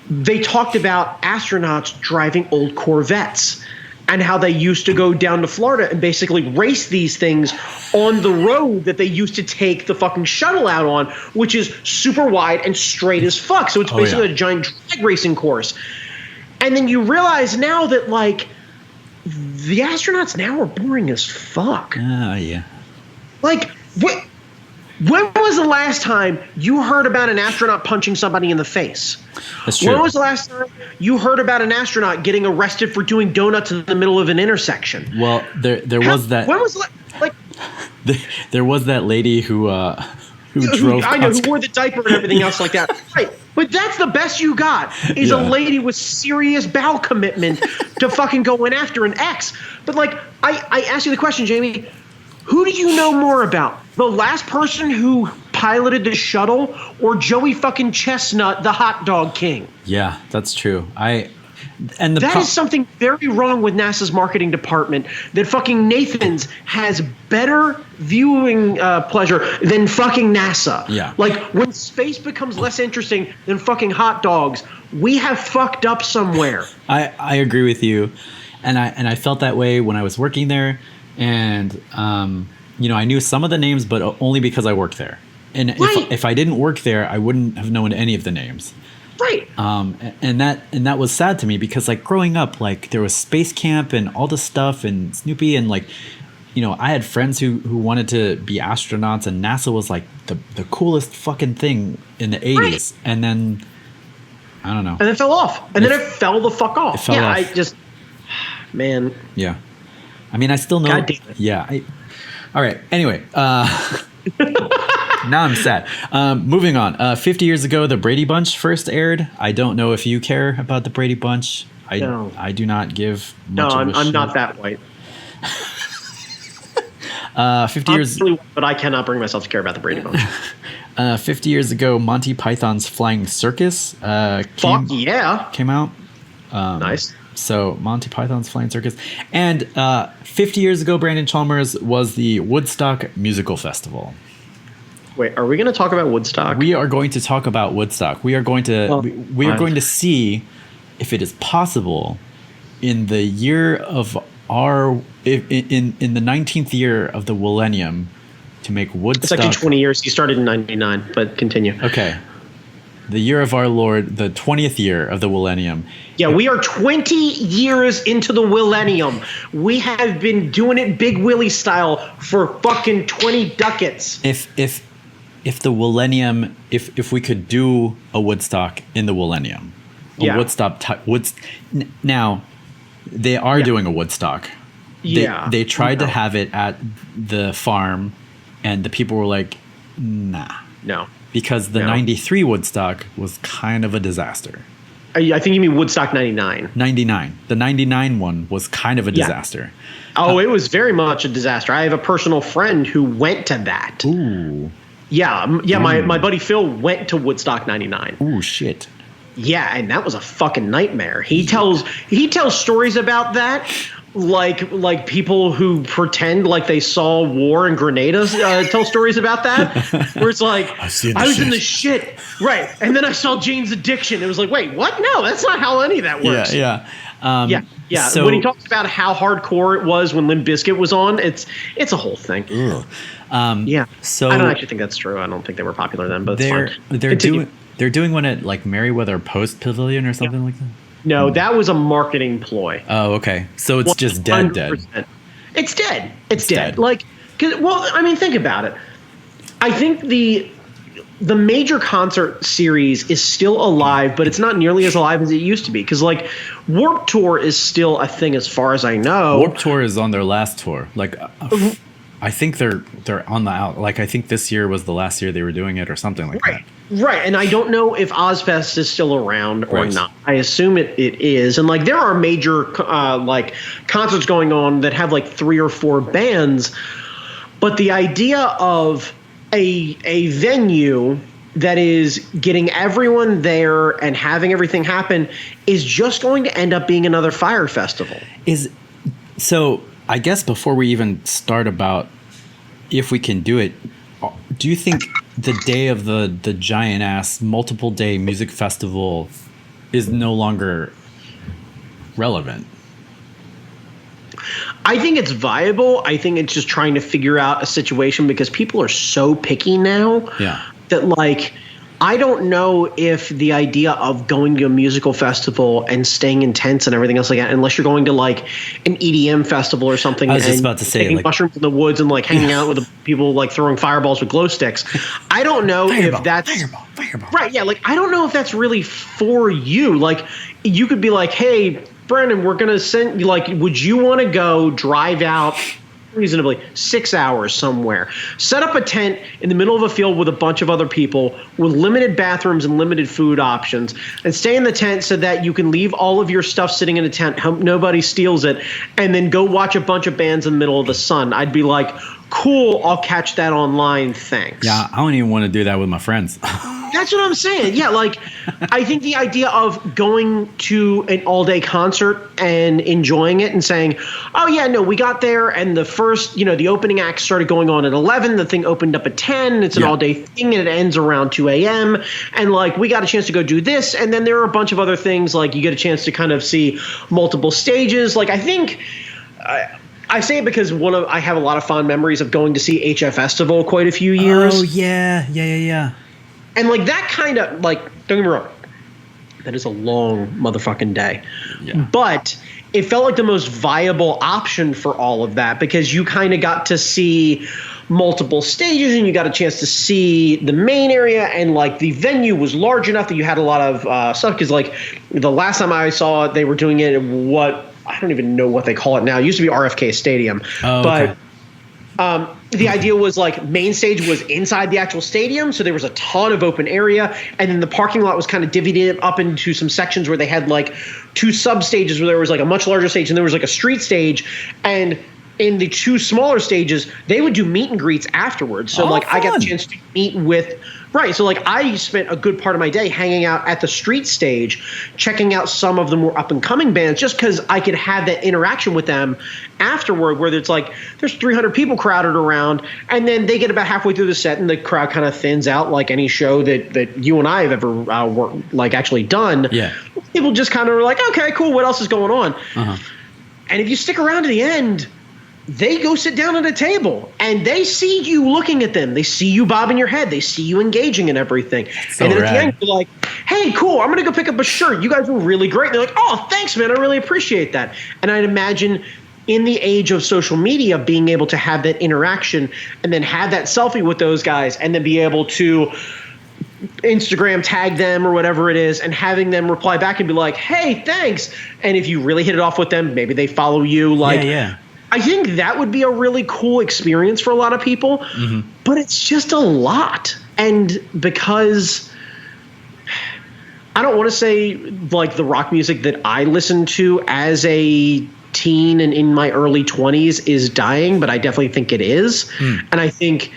They talked about astronauts driving old Corvettes and how they used to go down to Florida and basically race these things on the road that they used to take the fucking shuttle out on, which is super wide and straight as fuck. So it's basically a giant drag racing course. And then you realize now that, like, the astronauts now are boring as fuck. Oh, yeah. Like, when was the last time you heard about an astronaut punching somebody in the face? That's true. When was the last time you heard about an astronaut getting arrested for doing donuts in the middle of an intersection? Well, there was that. When was like? There was that lady who drove. I know, who wore the diaper and everything else like that. Right, but that's the best you got is a lady with serious bowel commitment to fucking going after an ex. But like, I asked you the question, Jamie. Who do you know more about? The last person who piloted the shuttle or Joey fucking Chestnut, the hot dog king? Yeah, that's true. And that is something very wrong with NASA's marketing department, that fucking Nathan's has better viewing pleasure than fucking NASA. Yeah. Like, when space becomes less interesting than fucking hot dogs, we have fucked up somewhere. I agree with you. And I felt that way when I was working there. And, I knew some of the names, but only because I worked there. And if I didn't work there, I wouldn't have known any of the names. Right. And that was sad to me because, like, growing up, like, there was Space Camp and all this stuff and Snoopy and, like, I had friends who wanted to be astronauts, and NASA was like the coolest fucking thing in the 80s. Right. And then I don't know. And it fell off. And then it fell the fuck off. It fell off. I just, man. Yeah. I mean, I still know. God damn it. Yeah. All right. Anyway, now I'm sad. Moving on. 50 years ago, the Brady Bunch first aired. I don't know if you care about the Brady Bunch. I do not give much of a shit. I'm not that white. 50 years, but I cannot bring myself to care about the Brady Bunch. 50 years ago, Monty Python's Flying Circus came out. Nice. So Monty Python's Flying Circus. And 50 years ago, Brandon Chalmers, was the Woodstock Musical Festival. Wait, are we going to talk about Woodstock? We are going to talk about Woodstock. We are going to we are going to see if it is possible in the year of in the 19th year of the millennium to make Woodstock. It's actually 20 years. He started in 99, but continue. Okay. The year of our Lord, the 20th year of the millennium. Yeah, we are 20 years into the millennium. We have been doing it Big Willie style for fucking 20 ducats. If the millennium, if we could do a Woodstock in the millennium, now they are doing a Woodstock. They tried to have it at the farm, and the people were like, nah. No. Because the 93 Woodstock was kind of a disaster. I think you mean Woodstock 99. 99. The 99 one was kind of a disaster. Oh, it was very much a disaster. I have a personal friend who went to that. Ooh. Yeah. My buddy Phil went to Woodstock 99. Ooh, shit. Yeah, and that was a fucking nightmare. He tells stories about that like people who pretend like they saw war in Grenada tell stories about that, where it's like, I was in the shit, right? And then I saw Jane's Addiction. It was like, wait, what? No, that's not how any of that works. Yeah. So when he talks about how hardcore it was when Limp Bizkit was on, it's a whole thing. So I don't actually think that's true. I don't think they were popular then, but it's fine. They're doing one at like Merriweather Post Pavilion or something like that. No, that was a marketing ploy. Oh, okay. So it's 100%. Just dead. It's dead. It's dead. Like, I mean, think about it. I think the major concert series is still alive, but it's not nearly as alive as it used to be. Because, like, Warped Tour is still a thing as far as I know. Warped Tour is on their last tour. Like, I think they're on the out. Like, I think this year was the last year they were doing it or something like that. Right, and I don't know if Ozfest is still around or not. I assume it is. And, like, there are major, like, concerts going on that have, like, 3 or 4 bands. But the idea of a venue that is getting everyone there and having everything happen is just going to end up being another Fyre Festival. So I guess before we even start about if we can do it, do you think the day of the giant ass multiple day music festival is no longer relevant? I think it's viable. I think it's just trying to figure out a situation because people are so picky now that, like, I don't know if the idea of going to a musical festival and staying in tents and everything else like that, unless you're going to like an EDM festival or something, I was just about to say, taking like, mushrooms in the woods and like hanging out with the people like throwing fireballs with glow sticks. I don't know if that's fireball. Right. Yeah. Like, I don't know if that's really for you. Like, you could be like, hey, Brandon, we're going to send you, like, would you want to go drive out reasonably 6 hours somewhere, set up a tent in the middle of a field with a bunch of other people with limited bathrooms and limited food options, and stay in the tent so that you can leave all of your stuff sitting in a tent, hope nobody steals it, and then go watch a bunch of bands in the middle of the sun? I'd be like, cool, I'll catch that online, thanks. Yeah, I don't even want to do that with my friends. That's what I'm saying. Yeah, like I think the idea of going to an all-day concert and enjoying it and saying, "Oh yeah, no, we got there and the first, the opening act started going on at 11. The thing opened up at 10. And it's an all-day thing and it ends around 2 a.m. And like we got a chance to go do this, and then there are a bunch of other things like you get a chance to kind of see multiple stages. Like I think." I say it because I have a lot of fond memories of going to see HF Festival quite a few years. Oh yeah. And like that kind of like, don't get me wrong, that is a long motherfucking day. Yeah. But it felt like the most viable option for all of that because you kind of got to see multiple stages and you got a chance to see the main area, and like the venue was large enough that you had a lot of stuff. Because like the last time I saw it, they were doing it in what I don't even know what they call it now. It used to be RFK Stadium, but the idea was like main stage was inside the actual stadium, so there was a ton of open area, and then the parking lot was kind of divided up into some sections where they had like two sub stages where there was like a much larger stage and there was like a street stage, and in the two smaller stages they would do meet and greets afterwards. So like fun. I got a chance to meet with. Right. So like I spent a good part of my day hanging out at the street stage, checking out some of the more up and coming bands just because I could have that interaction with them afterward, where it's like there's 300 people crowded around, and then they get about halfway through the set and the crowd kind of thins out like any show that you and I have ever actually done. Yeah. People just kind of are like, okay, cool. What else is going on? Uh-huh. And if you stick around to the end, they go sit down at a table and they see you looking at them. They see you bobbing your head. They see you engaging in everything. So and then at the end, you're like, hey, cool, I'm going to go pick up a shirt. You guys were really great. And they're like, oh, thanks, man. I really appreciate that. And I'd imagine in the age of social media, being able to have that interaction and then have that selfie with those guys and then be able to Instagram tag them or whatever it is and having them reply back and be like, hey, thanks. And if you really hit it off with them, maybe they follow you. Like, yeah. I think that would be a really cool experience for a lot of people, but it's just a lot. And because I don't want to say like the rock music that I listened to as a teen and in my early 20s is dying, but I definitely think it is. And I think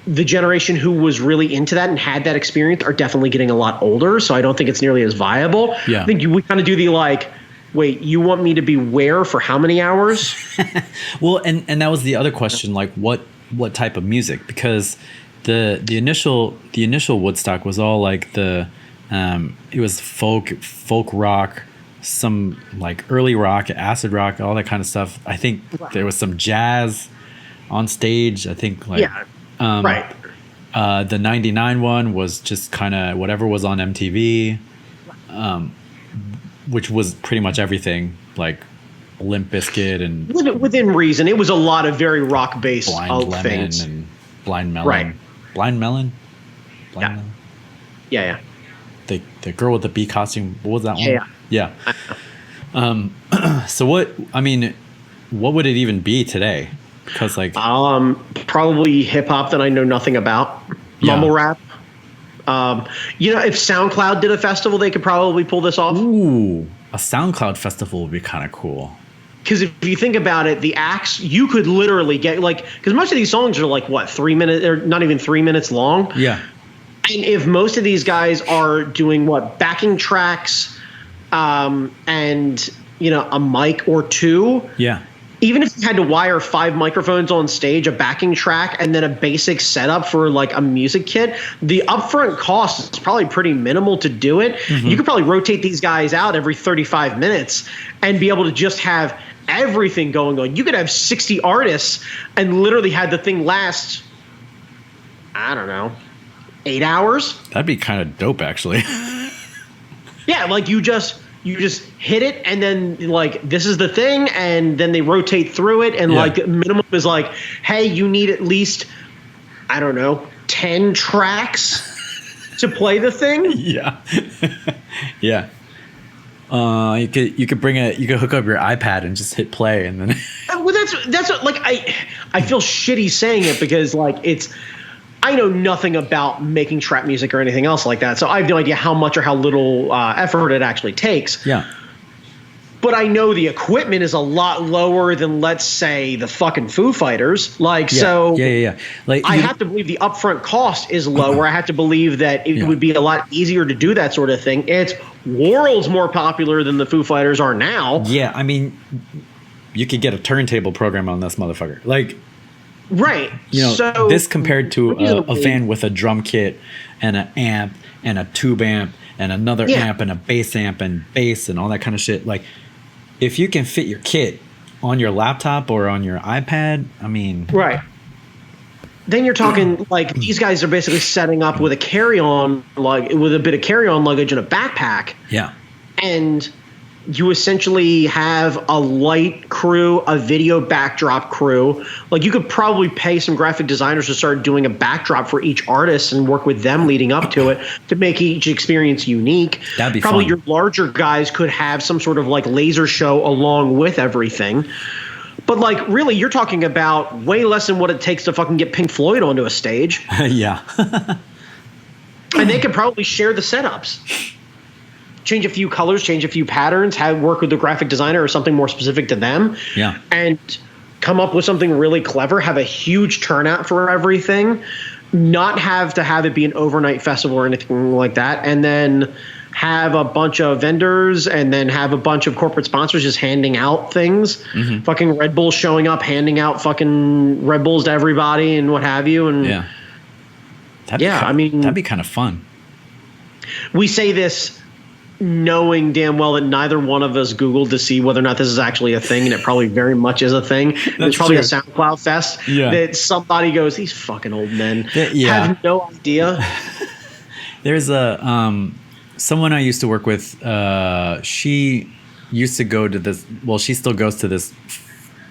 the generation who was really into that and had that experience are definitely getting a lot older. So I don't think it's nearly as viable. Yeah. I think we kind of do the like, wait, you want me to be where for how many hours? Well, and that was the other question, like what type of music? Because the initial Woodstock was all like it was folk rock, some like early rock, acid rock, all that kind of stuff. I think there was some jazz on stage. I think like right. The 99 one was just kind of whatever was on MTV. Which was pretty much everything, like Limp Bizkit and within reason. It was a lot of very rock based things and Blind Melon. Right. Blind Melon. Melon? Yeah. The girl with the bee costume. What was that one? Yeah. So what would it even be today? Because like probably hip hop that I know nothing about. Mumble rap. If SoundCloud did a festival, they could probably pull this off. Ooh, a SoundCloud festival would be kind of cool. Because if you think about it, the acts, you could literally get because most of these songs are like 3 minutes, or not even 3 minutes long. Yeah. And if most of these guys are doing backing tracks, and a mic or two. Yeah. Even if you had to wire 5 microphones on stage, a backing track, and then a basic setup for like a music kit, the upfront cost is probably pretty minimal to do it. You could probably rotate these guys out every 35 minutes and be able to just have everything going on. You could have 60 artists and literally had the thing last, I don't know, 8 hours. That'd be kind of dope, actually. Yeah, like you just hit it and then like this is the thing, and then they rotate through it, and like minimum is like, hey, you need at least, I don't know, 10 tracks to play the thing. Yeah. Yeah. You could hook up your iPad and just hit play, and then well, that's what, like I feel shitty saying it because like I know nothing about making trap music or anything else like that, so I have no idea how much or how little effort it actually takes. Yeah. but I know the equipment is a lot lower than, let's say, the fucking Foo Fighters. Like, so Like, I have to believe the upfront cost is lower. I have to believe that it would be a lot easier to do that sort of thing. It's worlds more popular than the Foo Fighters are now. Yeah, I mean, you could get a turntable program on this motherfucker. Like, right. You know, so, this compared to a van with a drum kit and an amp and a tube amp and another amp and a bass amp and bass and all that kind of shit. Like, if you can fit your kit on your laptop or on your iPad, I mean... Right. Then you're talking, like, these guys are basically setting up with a carry-on, like, with a bit of carry-on luggage and a backpack. Yeah. And you essentially have a light crew, a video backdrop crew. Like, you could probably pay some graphic designers to start doing a backdrop for each artist and work with them leading up to it to make each experience unique. That'd be probably fun. Your larger guys could have some sort of, like, laser show along with everything. But, like, really, you're talking about way less than what it takes to fucking get Pink Floyd onto a stage. Yeah. And they could probably share the setups. Change a few colors, change a few patterns, have work with the graphic designer or something more specific to them. Yeah. And come up with something really clever, have a huge turnout for everything, not have to have it be an overnight festival or anything like that, and then have a bunch of vendors and then have a bunch of corporate sponsors just handing out things. Mm-hmm. Fucking Red Bull showing up, handing out fucking Red Bulls to everybody and what have you. And that'd be kind of fun. We say this knowing damn well that neither one of us Googled to see whether or not this is actually a thing, and it probably very much is a thing. There's probably a SoundCloud fest that somebody goes, these fucking old men have no idea. There's a someone I used to work with. She used to go to this. Well, she still goes to this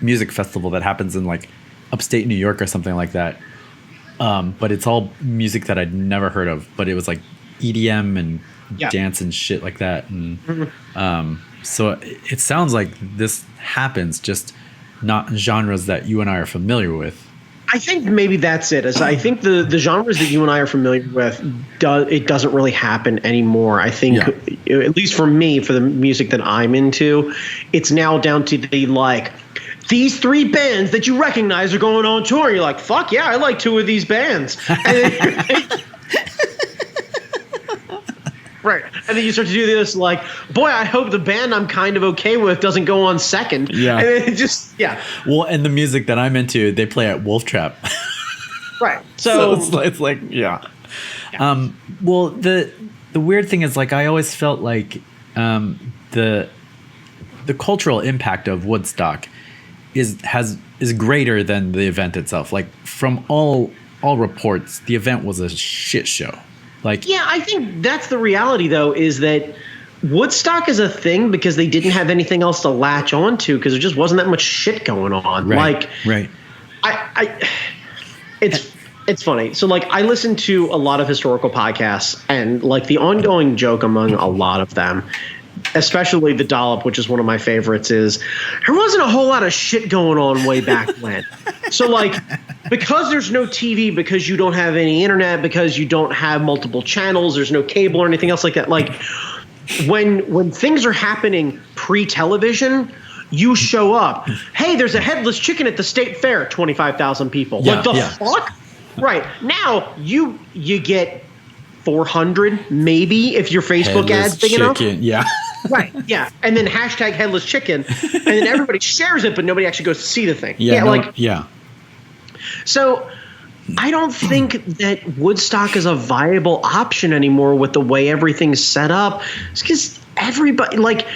music festival that happens in like upstate New York or something like that. But it's all music that I'd never heard of. But it was like EDM and dance and shit like that. And so it sounds like this happens, just not genres that you and I are familiar with. I think maybe that's it. I think the genres that you and I are familiar with, it doesn't really happen anymore. I think, at least for me, for the music that I'm into, it's now down to the, like, these three bands that you recognize are going on tour. You're like, fuck yeah, I like two of these bands. And right. And then you start to do this like, boy, I hope the band I'm kind of okay with doesn't go on second. Yeah. And then it just, Well, and the music that I'm into, they play at Wolf Trap. Right. So it's like, well, the weird thing is, like, I always felt like the cultural impact of Woodstock is greater than the event itself. Like, from all reports, the event was a shit show. Like, yeah, I think that's the reality, though, is that Woodstock is a thing because they didn't have anything else to latch on to because there just wasn't that much shit going on. Right, like, right. It's funny. So, like, I listen to a lot of historical podcasts, and, like, the ongoing joke among a lot of them, especially the Dollop, which is one of my favorites, is there wasn't a whole lot of shit going on way back when. So, like, because there's no TV, because you don't have any internet, because you don't have multiple channels, there's no cable or anything else like that. Like, when things are happening pre-television, you show up. Hey, there's a headless chicken at the state fair. 25,000 people. Yeah, what the fuck? Right. Now you get 400 maybe if your Facebook ad's big enough. Yeah. Right. Yeah. And then hashtag headless chicken, and then everybody shares it, but nobody actually goes to see the thing. Yeah. So I don't think that Woodstock is a viable option anymore with the way everything's set up. It's because everybody, like,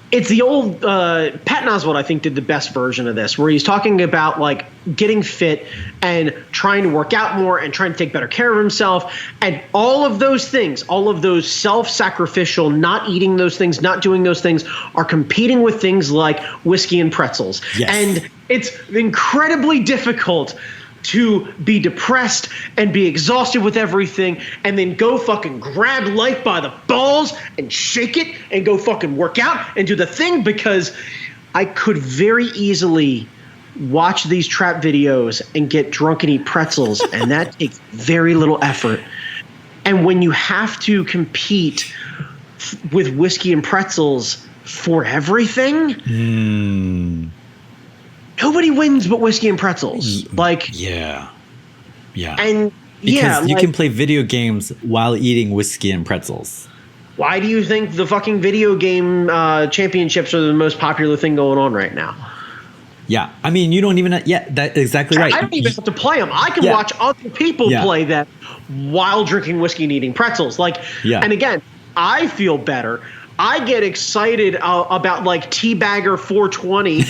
it's the old Pat Oswalt, I think, did the best version of this, where he's talking about, like, getting fit and trying to work out more and trying to take better care of himself, and all of those things, all of those self-sacrificial, not eating those things, not doing those things, are competing with things like whiskey and pretzels. Yes. And it's incredibly difficult to be depressed and be exhausted with everything and then go fucking grab life by the balls and shake it and go fucking work out and do the thing, because I could very easily watch these trap videos and get drunk and eat pretzels, and that takes very little effort. And when you have to compete with whiskey and pretzels for everything, nobody wins but whiskey and pretzels. Like, yeah. And because you can play video games while eating whiskey and pretzels. Why do you think the fucking video game championships are the most popular thing going on right now? Yeah, I mean, you don't even. Yeah, that's exactly right. I don't even have to play them. I can watch other people play that while drinking whiskey and eating pretzels. Like, and again, I feel better. I get excited about like Teabagger 420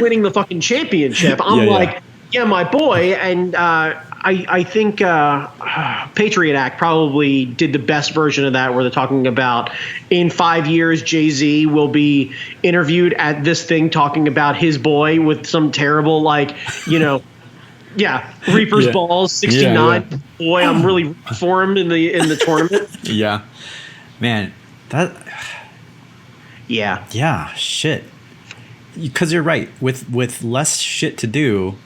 winning the fucking championship. I'm like, yeah, my boy. And I think Patriot Act probably did the best version of that, where they're talking about in 5 years, Jay-Z will be interviewed at this thing talking about his boy with some terrible, like, Reaper's Balls 69. Boy, I'm really for him in the tournament. Yeah, man, that. Yeah, shit. Because you're right. With less shit to do,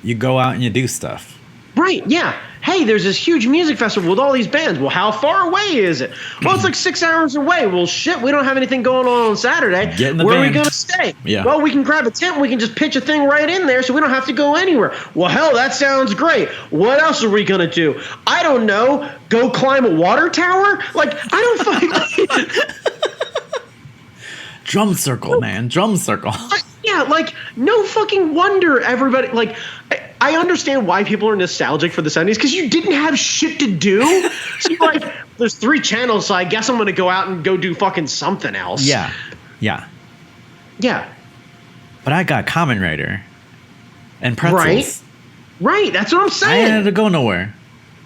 you go out and you do stuff. Right, yeah. Hey, there's this huge music festival with all these bands. Well, how far away is it? Well, it's like 6 hours away. Well, shit, we don't have anything going on Saturday. Get in the Where van. are we going to stay? Yeah. Well, we can grab a tent. We can just pitch a thing right in there so we don't have to go anywhere. Well, hell, that sounds great. What else are we going to do? I don't know. Go climb a water tower? Like, I don't fucking... Drum circle, man. Drum circle. Yeah, like, no fucking wonder everybody, like, I understand why people are nostalgic for the 70s, because you didn't have shit to do. So, like, there's 3 channels, so I guess I'm going to go out and go do fucking something else. Yeah. But I got Kamen Rider and pretzels. Right, that's what I'm I saying. had to go nowhere.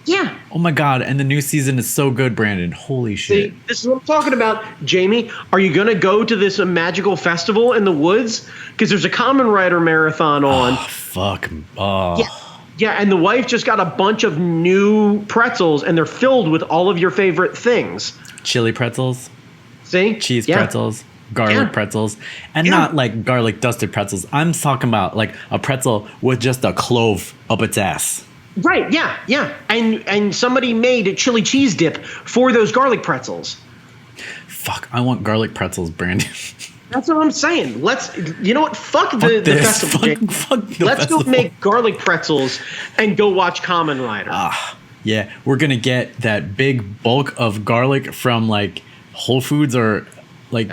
Yeah. Oh my god, and the new season is so good, Brandon. Holy shit. See, this is what I'm talking about, Jamie. Are you going to go to this magical festival in the woods? Because there's a Kamen Rider marathon on. Oh, fuck. Oh. Yeah, and the wife just got a bunch of new pretzels, and they're filled with all of your favorite things. Chili pretzels. See? Cheese pretzels. Garlic pretzels. And not like garlic dusted pretzels. I'm talking about like a pretzel with just a clove up its ass. Right, yeah. And somebody made a chili cheese dip for those garlic pretzels. Fuck, I want garlic pretzels, Brandon. That's what I'm saying. You know what? Fuck the festival. Let's go make garlic pretzels and go watch Kamen Rider. Yeah, we're going to get that big bulk of garlic from like Whole Foods or like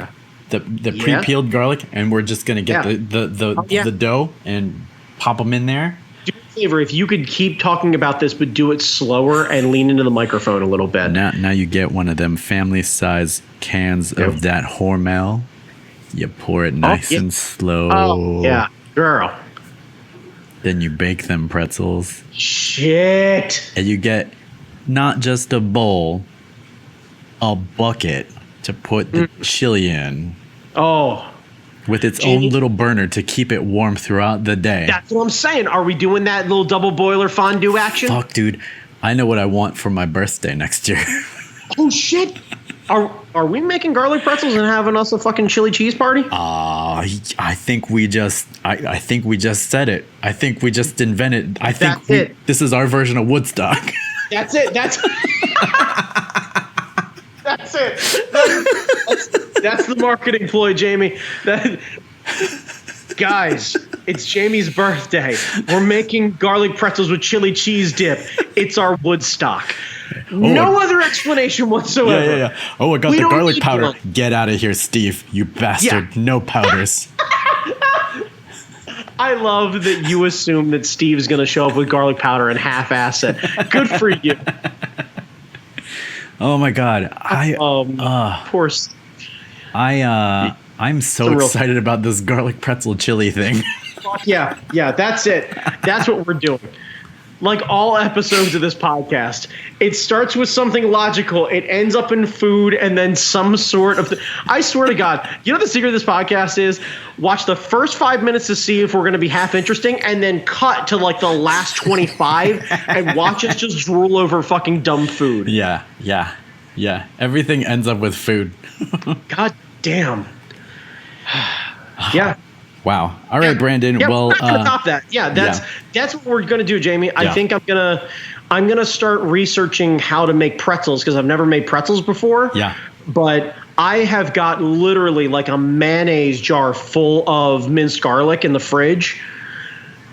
the pre-peeled garlic, and we're just going to get the dough and pop them in there. Do me a favor, if you could keep talking about this, but do it slower and lean into the microphone a little bit. Now you get one of them family-size cans of that Hormel. You pour it nice and slow. Oh, yeah, girl. Then you bake them pretzels. Shit. And you get not just a bowl, a bucket to put the chili in. Oh. With its own little burner to keep it warm throughout the day. That's what I'm saying. Are we doing that little double boiler fondue action? Fuck, dude. I know what I want for my birthday next year. Oh, shit. Are we making garlic pretzels and having us a fucking chili cheese party? I think we just I think we just said it. I think we just invented. I think this is our version of Woodstock. That's it. That's it. That's the marketing ploy, Jamie. Guys, it's Jamie's birthday. We're making garlic pretzels with chili cheese dip. It's our Woodstock. No other explanation whatsoever. Yeah. Oh, I got the garlic powder. Get out of here, Steve. You bastard. Yeah. No powders. I love that you assume that Steve's going to show up with garlic powder and half-ass it. Good for you. Oh my god. Poor Steve. I'm so excited about this garlic pretzel chili thing. Yeah, that's it. That's what we're doing. Like all episodes of this podcast, it starts with something logical, it ends up in food, and then some sort of I swear to God, you know the secret of this podcast is? Watch the first 5 minutes to see if we're going to be half interesting, and then cut to like the last 25 and watch us just drool over fucking dumb food. Yeah. Everything ends up with food. God damn. Yeah. Wow. All right, Brandon. Yeah, well, we're not gonna top that. Yeah, that's what we're gonna do, Jamie. I think I'm gonna start researching how to make pretzels because I've never made pretzels before. Yeah. But I have got literally like a mayonnaise jar full of minced garlic in the fridge.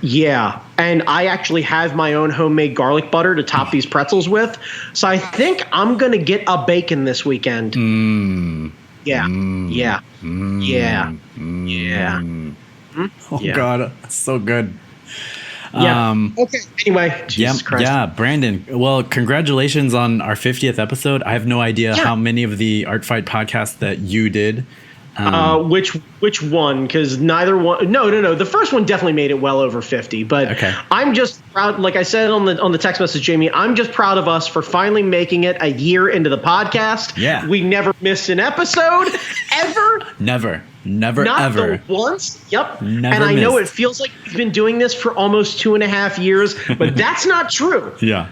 Yeah, and I actually have my own homemade garlic butter to top these pretzels with. So I think I'm going to get a bacon this weekend. Yeah. Yeah. Yeah. Yeah. Oh, Yeah. God. That's so good. Yeah. Okay. Anyway, Jesus Christ. Yeah, Brandon. Well, congratulations on our 50th episode. I have no idea how many of the Art Fight podcasts that you did. Which one? Because neither one. No. The first one definitely made it well over 50. But I'm just proud. Like I said on the text message, Jamie, I'm just proud of us for finally making it a year into the podcast. Yeah, we never missed an episode ever. Never, Not ever. Once. Yep. Never and I missed. know it feels like we've been doing this for almost 2.5 years, but that's not true. Yeah.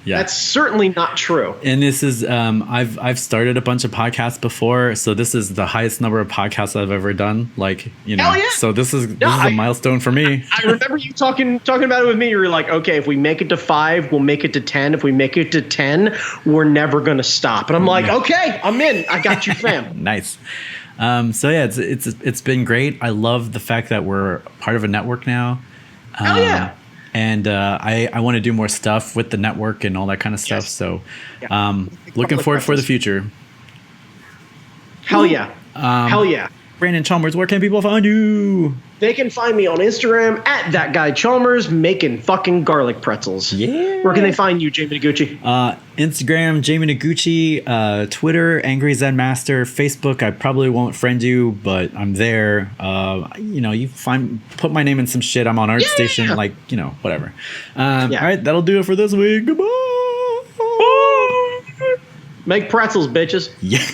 That's certainly not true. And this is I've started a bunch of podcasts before, so this is the highest number of podcasts I've ever done. Like, you know, so this is a milestone for me. I remember you talking about it with me. You were like, okay, if we make it to 5, we'll make it to 10. If we make it to 10, we're never gonna stop. And I'm like, okay, I'm in. I got you, fam. Nice. So yeah, it's been great. I love the fact that we're part of a network now. Hell yeah. And I want to do more stuff with the network and all that kind of stuff. So looking forward for the future. Hell yeah. Hell yeah. Brandon Chalmers, where can people find you? They can find me on Instagram at that guy Chalmers making fucking garlic pretzels. Yeah. Where can they find you, Jamie Noguchi? Instagram, Jamie Noguchi, Twitter, Angry Zen Master, Facebook. I probably won't friend you, but I'm there. You know, put my name in some shit. I'm on ArtStation, like, you know, whatever. All right, that'll do it for this week. Goodbye. Make pretzels, bitches. Yeah.